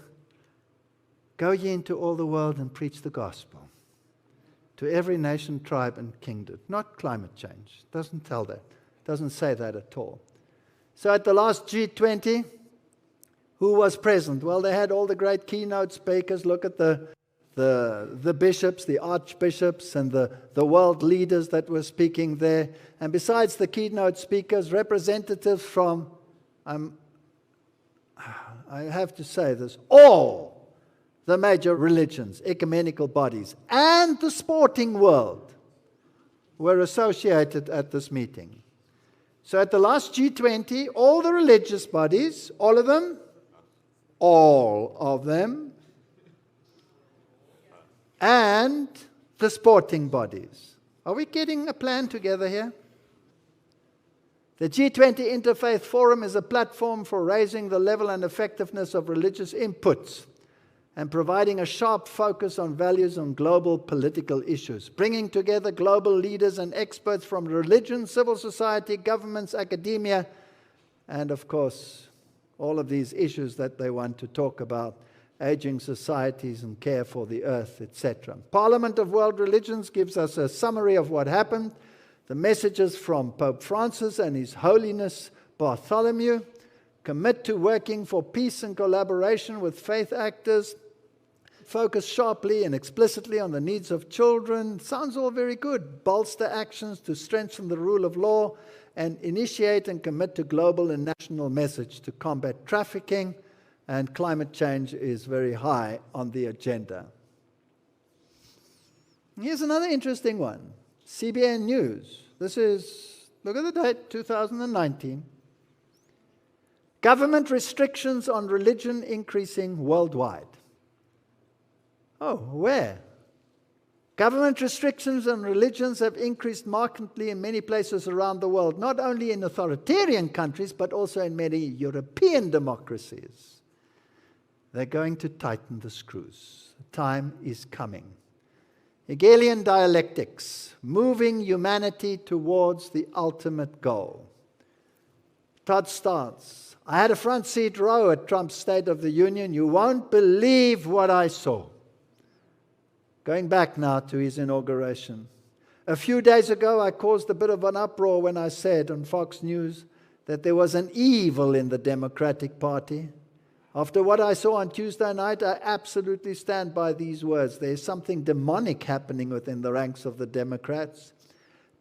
go ye into all the world and preach the gospel to every nation, tribe, and kingdom. Not climate change. Doesn't tell that. Doesn't say that at all. So at the last G20, who was present? Well, they had all the great keynote speakers. Look at the bishops, the archbishops, and the world leaders that were speaking there. And besides the keynote speakers, representatives from, I have to say this, all the major religions, ecumenical bodies, and the sporting world were associated at this meeting. So at the last G20, all the religious bodies, all of them, and the sporting bodies. Are we getting a plan together here? The G20 Interfaith Forum is a platform for raising the level and effectiveness of religious inputs and providing a sharp focus on values on global political issues, bringing together global leaders and experts from religion, civil society, governments, academia, and of course, all of these issues that they want to talk about, aging societies and care for the earth, etc. Parliament of World Religions gives us a summary of what happened, the messages from Pope Francis and His Holiness Bartholomew, commit to working for peace and collaboration with faith actors, focus sharply and explicitly on the needs of children. Sounds all very good. Bolster actions to strengthen the rule of law and initiate and commit to global and national message to combat trafficking, and climate change is very high on the agenda. Here's another interesting one. CBN News. This is, look at the date, 2019. Government restrictions on religion increasing worldwide. Oh, where? Government restrictions on religions have increased markedly in many places around the world, not only in authoritarian countries, but also in many European democracies. They're going to tighten the screws. The time is coming. Hegelian dialectics, moving humanity towards the ultimate goal. Todd Starnes. I had a front seat row at Trump's State of the Union. You won't believe what I saw. Going back now to his inauguration. A few days ago, I caused a bit of an uproar when I said on Fox News that there was an evil in the Democratic Party. After what I saw on Tuesday night, I absolutely stand by these words. There is something demonic happening within the ranks of the Democrats.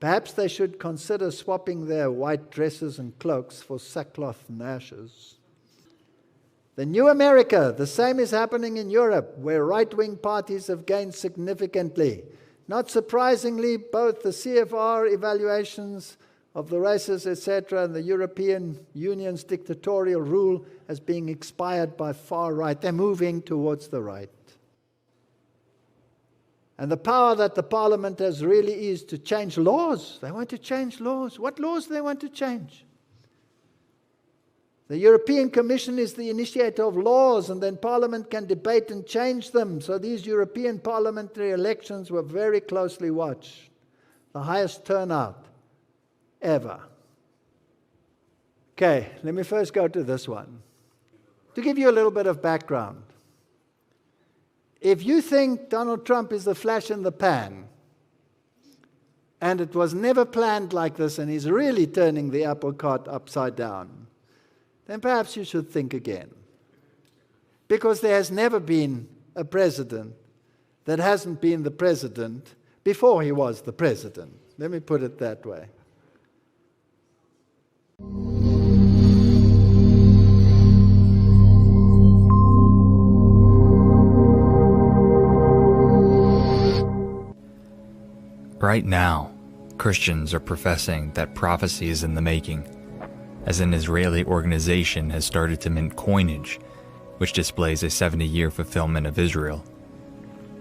Perhaps they should consider swapping their white dresses and cloaks for sackcloth and ashes. The new America, the same is happening in Europe, where right-wing parties have gained significantly. Not surprisingly, both the CFR evaluations of the races, etc., and the European Union's dictatorial rule as being expired by far right. They're moving towards the right. And the power that the Parliament has really is to change laws. They want to change laws. What laws do they want to change? The European Commission is the initiator of laws, and then Parliament can debate and change them. So these European parliamentary elections were very closely watched. The highest turnout ever. Okay, let me first go to this one. To give you a little bit of background. If you think Donald Trump is the flash in the pan, and it was never planned like this, and he's really turning the apple cart upside down, then perhaps you should think again. Because there has never been a president that hasn't been the president before he was the president. Let me put it that way. Right now, Christians are professing that prophecy is in the making, as an Israeli organization has started to mint coinage, which displays a 70-year fulfillment of Israel.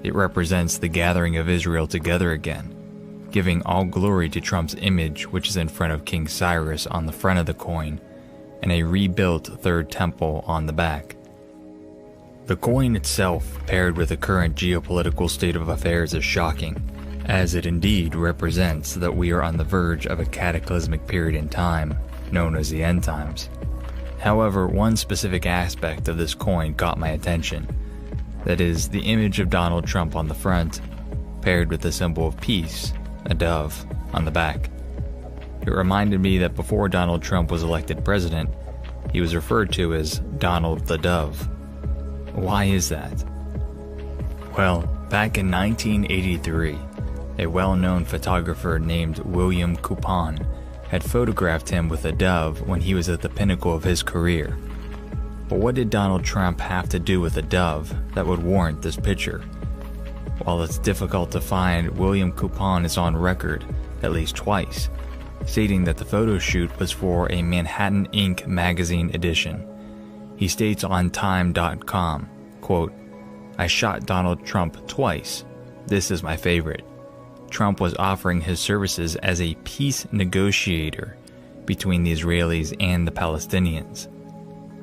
It represents the gathering of Israel together again, giving all glory to Trump's image, which is in front of King Cyrus on the front of the coin, and a rebuilt third temple on the back. The coin itself, paired with the current geopolitical state of affairs, is shocking, as it indeed represents that we are on the verge of a cataclysmic period in time, known as the end times. However, one specific aspect of this coin caught my attention. That is, the image of Donald Trump on the front, paired with the symbol of peace, a dove, on the back. It reminded me that before Donald Trump was elected president, he was referred to as Donald the Dove. Why is that? Well, back in 1983, a well-known photographer named William Coupon had photographed him with a dove when he was at the pinnacle of his career. But what did Donald Trump have to do with a dove that would warrant this picture? While it's difficult to find, William Coupon is on record, at least twice, stating that the photo shoot was for a Manhattan Inc. magazine edition. He states on Time.com, quote, "I shot Donald Trump twice. This is my favorite. Trump was offering his services as a peace negotiator between the Israelis and the Palestinians."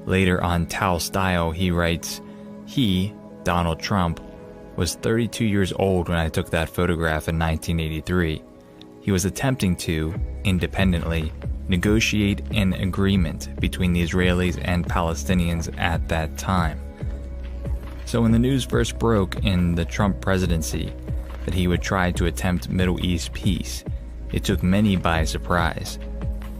Later on Tao Style, he writes, "He, Donald Trump, was 32 years old when I took that photograph in 1983. He was attempting to, independently, negotiate an agreement between the Israelis and Palestinians at that time." So when the news first broke in the Trump presidency that he would try to attempt Middle East peace, it took many by surprise.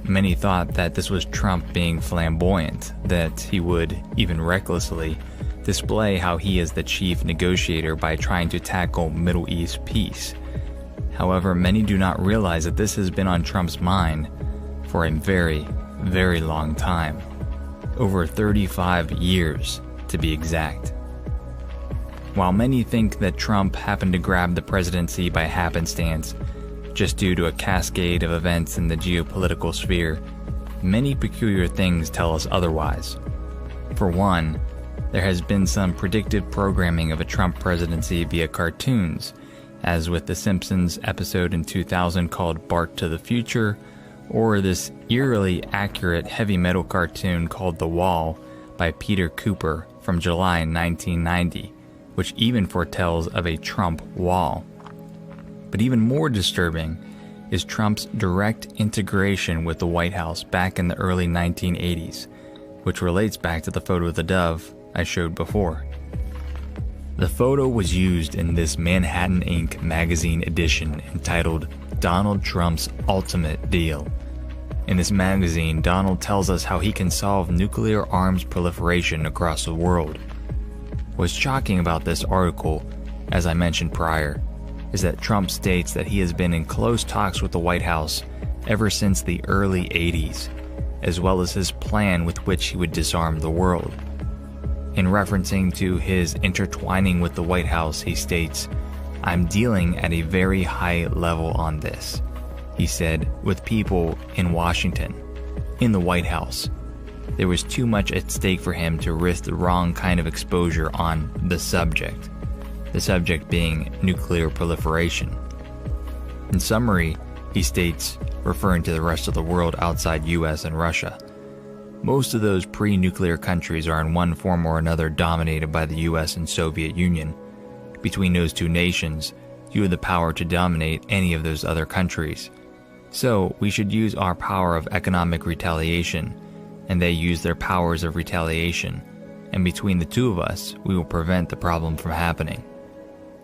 Many thought that this was Trump being flamboyant, that he would, even recklessly, display how he is the chief negotiator by trying to tackle Middle East peace. However, many do not realize that this has been on Trump's mind for a very, very long time. Over 35 years, to be exact. While many think that Trump happened to grab the presidency by happenstance, just due to a cascade of events in the geopolitical sphere, many peculiar things tell us otherwise. For one, there has been some predictive programming of a Trump presidency via cartoons, as with the Simpsons episode in 2000 called Bart to the Future, or this eerily accurate heavy metal cartoon called The Wall by Peter Cooper from July 1990, which even foretells of a Trump wall. But even more disturbing is Trump's direct integration with the White House back in the early 1980s, which relates back to the photo of the dove I showed before. The photo was used in this Manhattan Inc. magazine edition entitled Donald Trump's Ultimate Deal. In this magazine, Donald tells us how he can solve nuclear arms proliferation across the world. What's shocking about this article, as I mentioned prior, is that Trump states that he has been in close talks with the White House ever since the early 80s, as well as his plan with which he would disarm the world. In referencing to his intertwining with the White House, he states, "I'm dealing at a very high level on this," he said, with people in Washington, in the White House. There was too much at stake for him to risk the wrong kind of exposure on the subject being nuclear proliferation. In summary, he states, referring to the rest of the world outside US and Russia, most of those pre-nuclear countries are in one form or another dominated by the US and Soviet Union. Between those two nations, you have the power to dominate any of those other countries. So we should use our power of economic retaliation, and they use their powers of retaliation, and between the two of us, we will prevent the problem from happening.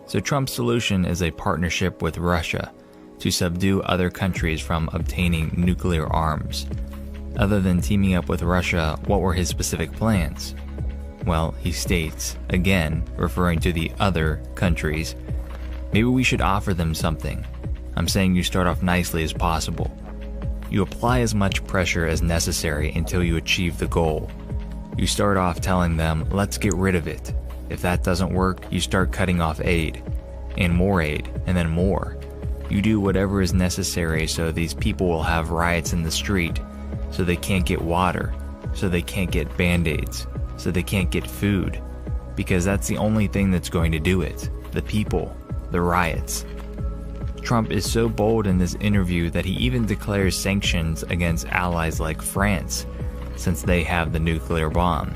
So Trump's solution is a partnership with Russia to subdue other countries from obtaining nuclear arms. Other than teaming up with Russia, what were his specific plans? Well, he states, again, referring to the other countries, maybe we should offer them something. I'm saying you start off nicely as possible. You apply as much pressure as necessary until you achieve the goal. You start off telling them, let's get rid of it. If that doesn't work, you start cutting off aid, and then more. You do whatever is necessary so these people will have riots in the street, so they can't get water, so they can't get band-aids, so they can't get food, because that's the only thing that's going to do it. The people, the riots. Trump is so bold in this interview that he even declares sanctions against allies like France, since they have the nuclear bomb.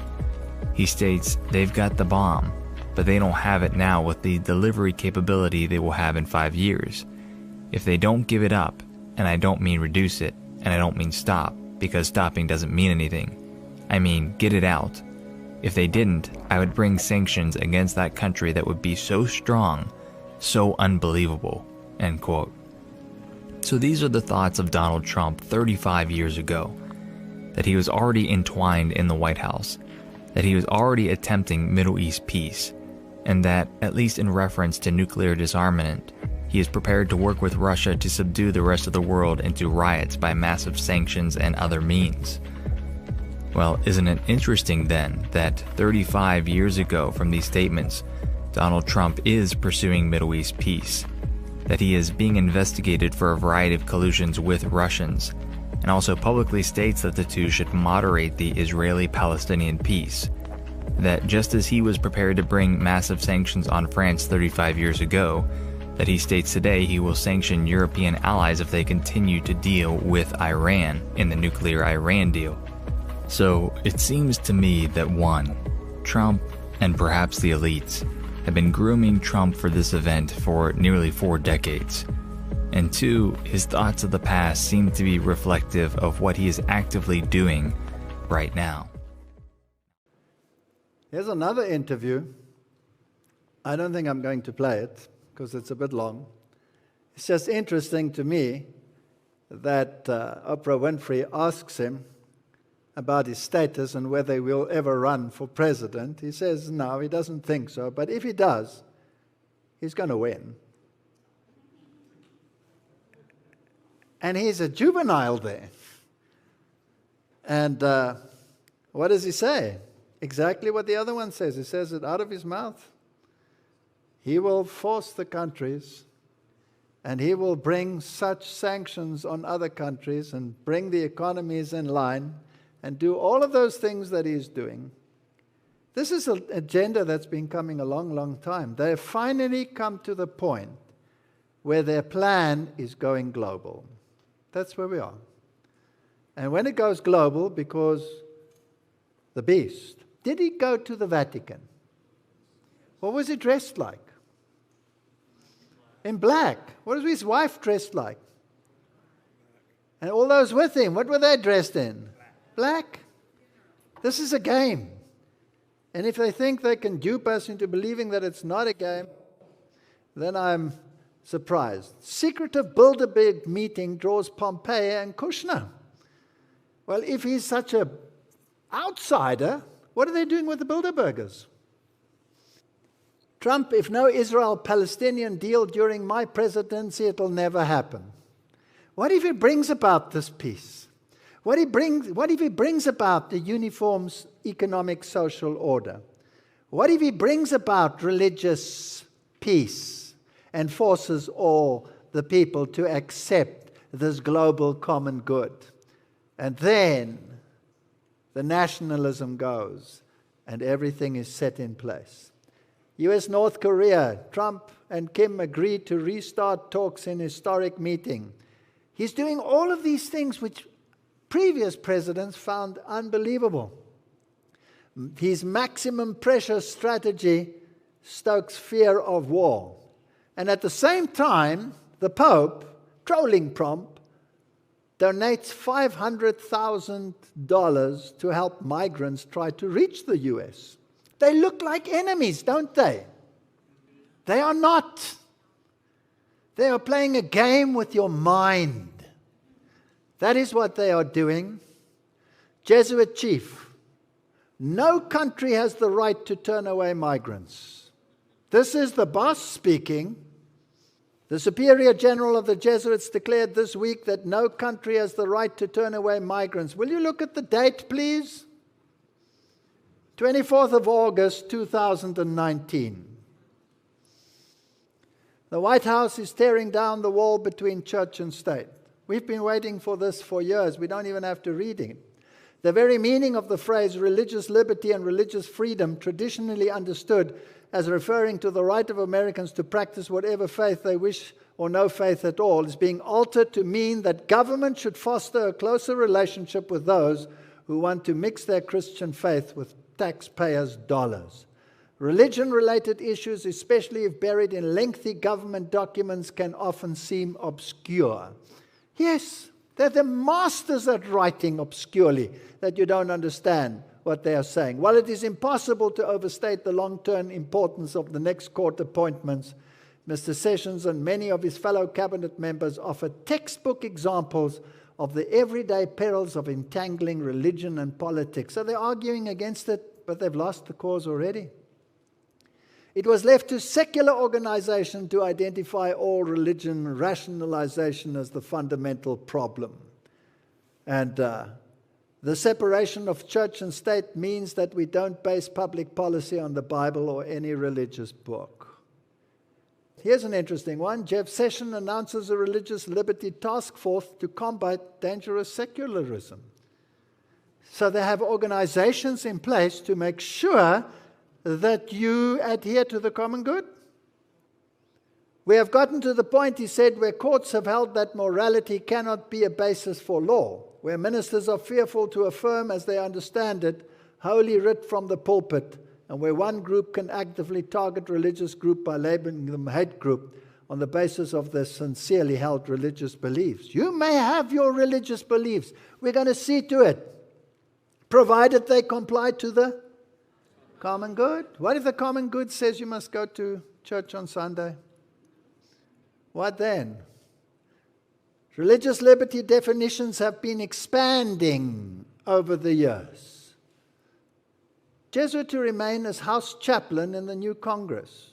He states they've got the bomb, but they don't have it now with the delivery capability they will have in 5 years. If they don't give it up, and I don't mean reduce it, and I don't mean stop, because stopping doesn't mean anything. I mean get it out. If they didn't, I would bring sanctions against that country that would be so strong, so unbelievable." End quote. So these are the thoughts of Donald Trump 35 years ago, that he was already entwined in the White House, that he was already attempting Middle East peace, and that, at least in reference to nuclear disarmament, he is prepared to work with Russia to subdue the rest of the world into riots by massive sanctions and other means. Well, isn't it interesting then that 35 years ago from these statements, Donald Trump is pursuing Middle East peace, that he is being investigated for a variety of collusions with Russians, and also publicly states that the two should moderate the Israeli-Palestinian peace, that just as he was prepared to bring massive sanctions on France 35 years ago, that he states today he will sanction European allies if they continue to deal with Iran in the nuclear Iran deal. So it seems to me that 1, Trump, and perhaps the elites, have been grooming Trump for this event for nearly 4 decades. And 2, his thoughts of the past seem to be reflective of what he is actively doing right now. Here's another interview. I don't think I'm going to play it because it's a bit long. It's just interesting to me that Oprah Winfrey asks him about his status and whether he will ever run for president. He says no, he doesn't think so, but if he does, he's going to win. And he's a juvenile there. And what does he say? Exactly what the other one says. He says it out of his mouth. He will force the countries, and he will bring such sanctions on other countries and bring the economies in line and do all of those things that he's doing. This is an agenda that's been coming a long, long time. They have finally come to the point where their plan is going global. That's where we are. And when it goes global, because the beast, did he go to the Vatican? What was he dressed like? In black. What was his wife dressed like? And all those with him, what were they dressed in? Black. This is a game. And if they think they can dupe us into believing that it's not a game, then I'm surprised. Secretive Bilderberg meeting draws Pompeo and Kushner. Well, if he's such an outsider, what are they doing with the Bilderbergers? Trump, if no Israel-Palestinian deal during my presidency, it'll never happen. What if he brings about this peace? What if he brings about the uniform economic social order? What if he brings about religious peace and forces all the people to accept this global common good? And then the nationalism goes and everything is set in place. U.S. North Korea, Trump and Kim agreed to restart talks in historic meeting. He's doing all of these things which previous presidents found unbelievable. His maximum pressure strategy stokes fear of war. And at the same time, the Pope, trolling Trump, donates $500,000 to help migrants try to reach the U.S. They look like enemies, don't they? They are not. They are playing a game with your mind. That is what they are doing. Jesuit chief, no country has the right to turn away migrants. This is the boss speaking. The Superior General of the Jesuits declared this week that no country has the right to turn away migrants. Will you look at the date, please? 24th of August, 2019. The White House is tearing down the wall between church and state. We've been waiting for this for years. We don't even have to read it. The very meaning of the phrase religious liberty and religious freedom, traditionally understood as referring to the right of Americans to practice whatever faith they wish or no faith at all, is being altered to mean that government should foster a closer relationship with those who want to mix their Christian faith with taxpayers' dollars. Religion-related issues, especially if buried in lengthy government documents, can often seem obscure. Yes, they're the masters at writing obscurely, that you don't understand what they are saying. While it is impossible to overstate the long-term importance of the next court appointments, Mr. Sessions and many of his fellow cabinet members offer textbook examples of the everyday perils of entangling religion and politics. So they're arguing against it, but they've lost the cause already. It was left to secular organization to identify all religion rationalization as the fundamental problem. And the separation of church and state means that we don't base public policy on the Bible or any religious book. Here's an interesting one. Jeff Sessions announces a religious liberty task force to combat dangerous secularism. So they have organizations in place to make sure that you adhere to the common good. We have gotten to the point, he said, where courts have held that morality cannot be a basis for law, where ministers are fearful to affirm, as they understand it, Holy Writ from the pulpit, and where one group can actively target religious group by labeling them hate group on the basis of their sincerely held religious beliefs. You may have your religious beliefs. We're going to see to it, provided they comply to the common good. What if the common good says you must go to church on Sunday? What then? Religious liberty definitions have been expanding over the years. Jesuit to remain as House Chaplain in the new Congress.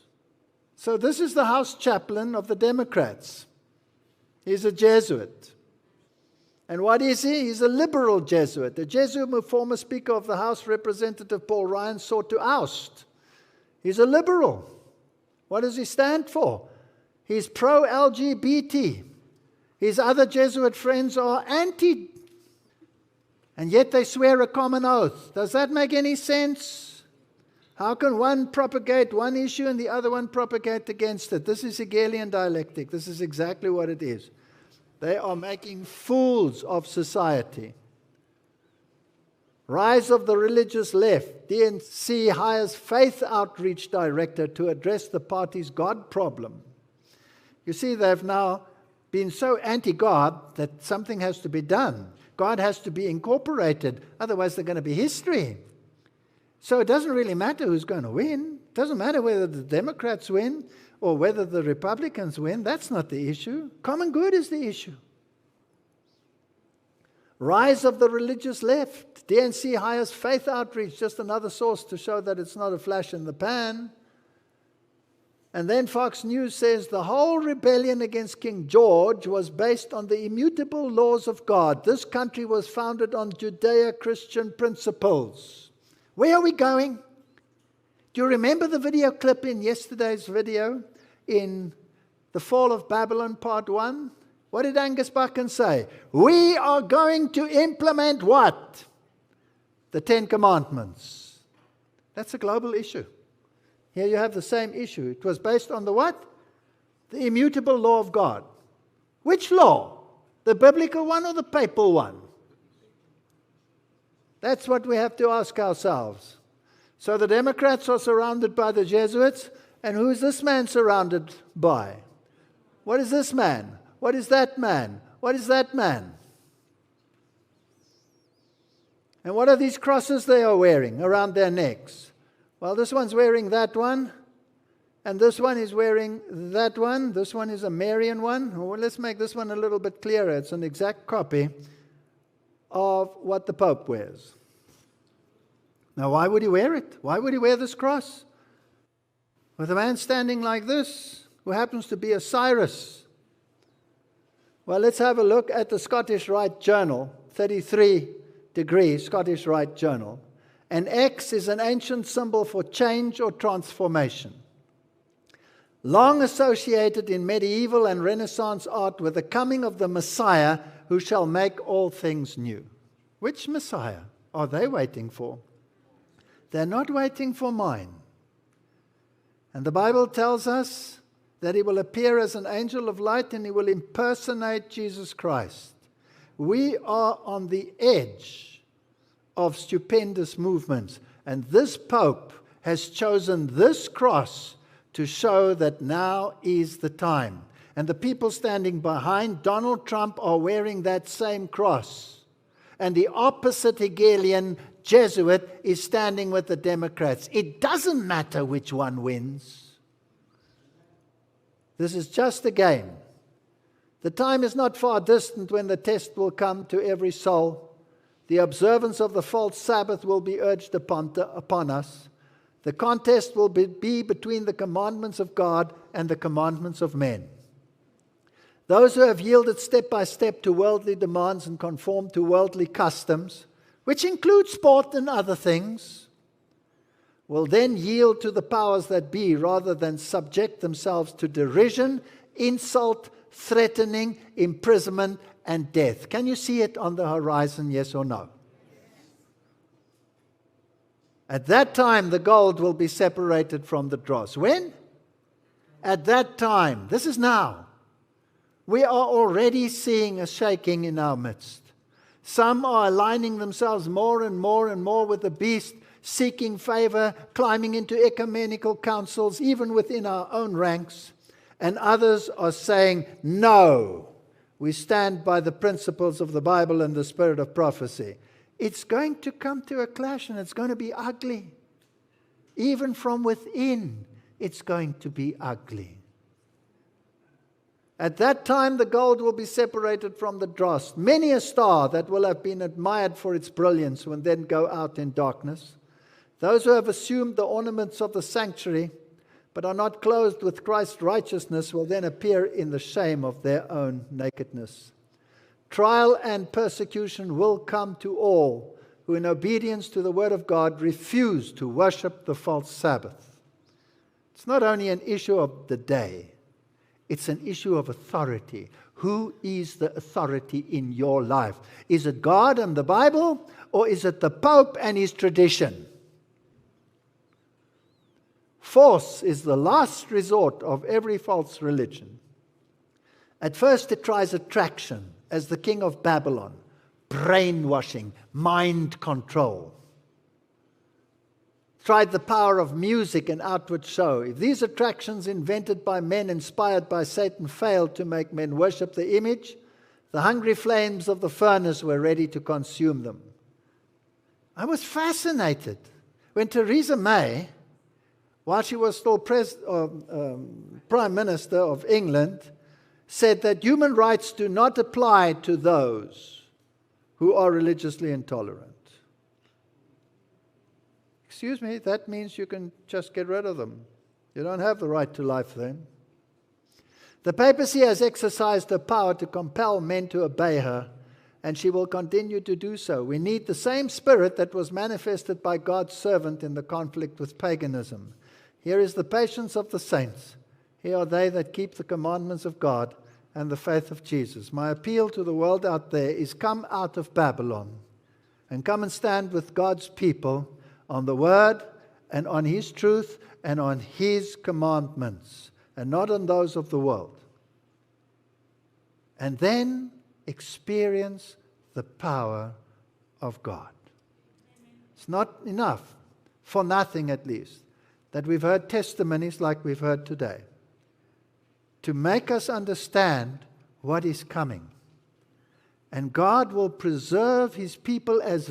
So this is the House Chaplain of the Democrats. He's a Jesuit. And what is he? He's a liberal Jesuit. A Jesuit who former Speaker of the House, Representative Paul Ryan, sought to oust. He's a liberal. What does he stand for? He's pro-LGBT. His other Jesuit friends are anti. And yet they swear a common oath. Does that make any sense? How can one propagate one issue and the other one propagate against it? This is Hegelian dialectic. This is exactly what it is. They are making fools of society. Rise of the religious left. DNC hires faith outreach director to address the party's God problem. You see, they've now been so anti-God that something has to be done. God has to be incorporated. Otherwise, they're going to be history. So it doesn't really matter who's going to win. It doesn't matter whether the Democrats win or whether the Republicans win. That's not the issue. Common good is the issue. Rise of the religious left. DNC hires faith outreach, just another source to show that it's not a flash in the pan. And then Fox News says the whole rebellion against King George was based on the immutable laws of God. This country was founded on Judeo-Christian principles. Where are we going? Do you remember the video clip in yesterday's video in The Fall of Babylon Part 1? What did Angus Buchan say? We are going to implement what? The Ten Commandments. That's a global issue. Here you have the same issue. It was based on the what? The immutable law of God. Which law? The biblical one or the papal one? That's what we have to ask ourselves. So the Democrats are surrounded by the Jesuits, and who is this man surrounded by? What is this man? What is that man? What is that man? And what are these crosses they are wearing around their necks? Well, this one's wearing that one, and this one is wearing that one. This one is a Marian one. Well, let's make this one a little bit clearer. It's an exact copy of what the Pope wears. Now, why would he wear it? Why would he wear this cross? With a man standing like this, who happens to be a Cyrus. Well, let's have a look at the Scottish Rite Journal, 33 degree Scottish Rite Journal. An X is an ancient symbol for change or transformation, long associated in medieval and Renaissance art with the coming of the Messiah who shall make all things new. Which Messiah are they waiting for? They're not waiting for mine. And the Bible tells us that he will appear as an angel of light and he will impersonate Jesus Christ. We are on the edge of stupendous movements. And this Pope has chosen this cross to show that now is the time. And the people standing behind Donald Trump are wearing that same cross. And the opposite Hegelian Jesuit is standing with the Democrats. It doesn't matter which one wins. This is just a game. The time is not far distant when the test will come to every soul. The observance of the false Sabbath will be urged upon us. The contest will be between the commandments of God and the commandments of men. Those who have yielded step by step to worldly demands and conformed to worldly customs, which include sport and other things, will then yield to the powers that be rather than subject themselves to derision, insult, threatening, imprisonment, and death. Can you see it on the horizon, yes or no? At that time, the gold will be separated from the dross. When? At that time. This is now. We are already seeing a shaking in our midst. Some are aligning themselves more and more and more with the beast, seeking favor, climbing into ecumenical councils, even within our own ranks. And others are saying, no, we stand by the principles of the Bible and the spirit of prophecy. It's going to come to a clash, and it's going to be ugly. Even from within, it's going to be ugly. At that time, the gold will be separated from the dross. Many a star that will have been admired for its brilliance will then go out in darkness. Those who have assumed the ornaments of the sanctuary, but are not clothed with Christ's righteousness, will then appear in the shame of their own nakedness. Trial and persecution will come to all who, in obedience to the word of God, refuse to worship the false Sabbath. It's not only an issue of the day, it's an issue of authority. Who is the authority in your life? Is it God and the Bible, or is it the Pope and his tradition? Force is the last resort of every false religion. At first it tries attraction, as the king of Babylon, brainwashing, mind control. Tried the power of music and outward show. If these attractions invented by men, inspired by Satan, failed to make men worship the image, the hungry flames of the furnace were ready to consume them. I was fascinated when Theresa May, while she was still Prime Minister of England, said that human rights do not apply to those who are religiously intolerant. Excuse me, that means you can just get rid of them. You don't have the right to life then. The papacy has exercised her power to compel men to obey her, and she will continue to do so. We need the same spirit that was manifested by God's servant in the conflict with paganism. Here is the patience of the saints. Here are they that keep the commandments of God and the faith of Jesus. My appeal to the world out there is, come out of Babylon and come and stand with God's people on the word and on his truth and on his commandments, and not on those of the world. And then experience the power of God. It's not enough, for nothing at least, that we've heard testimonies like we've heard today, to make us understand what is coming. And God will preserve his people as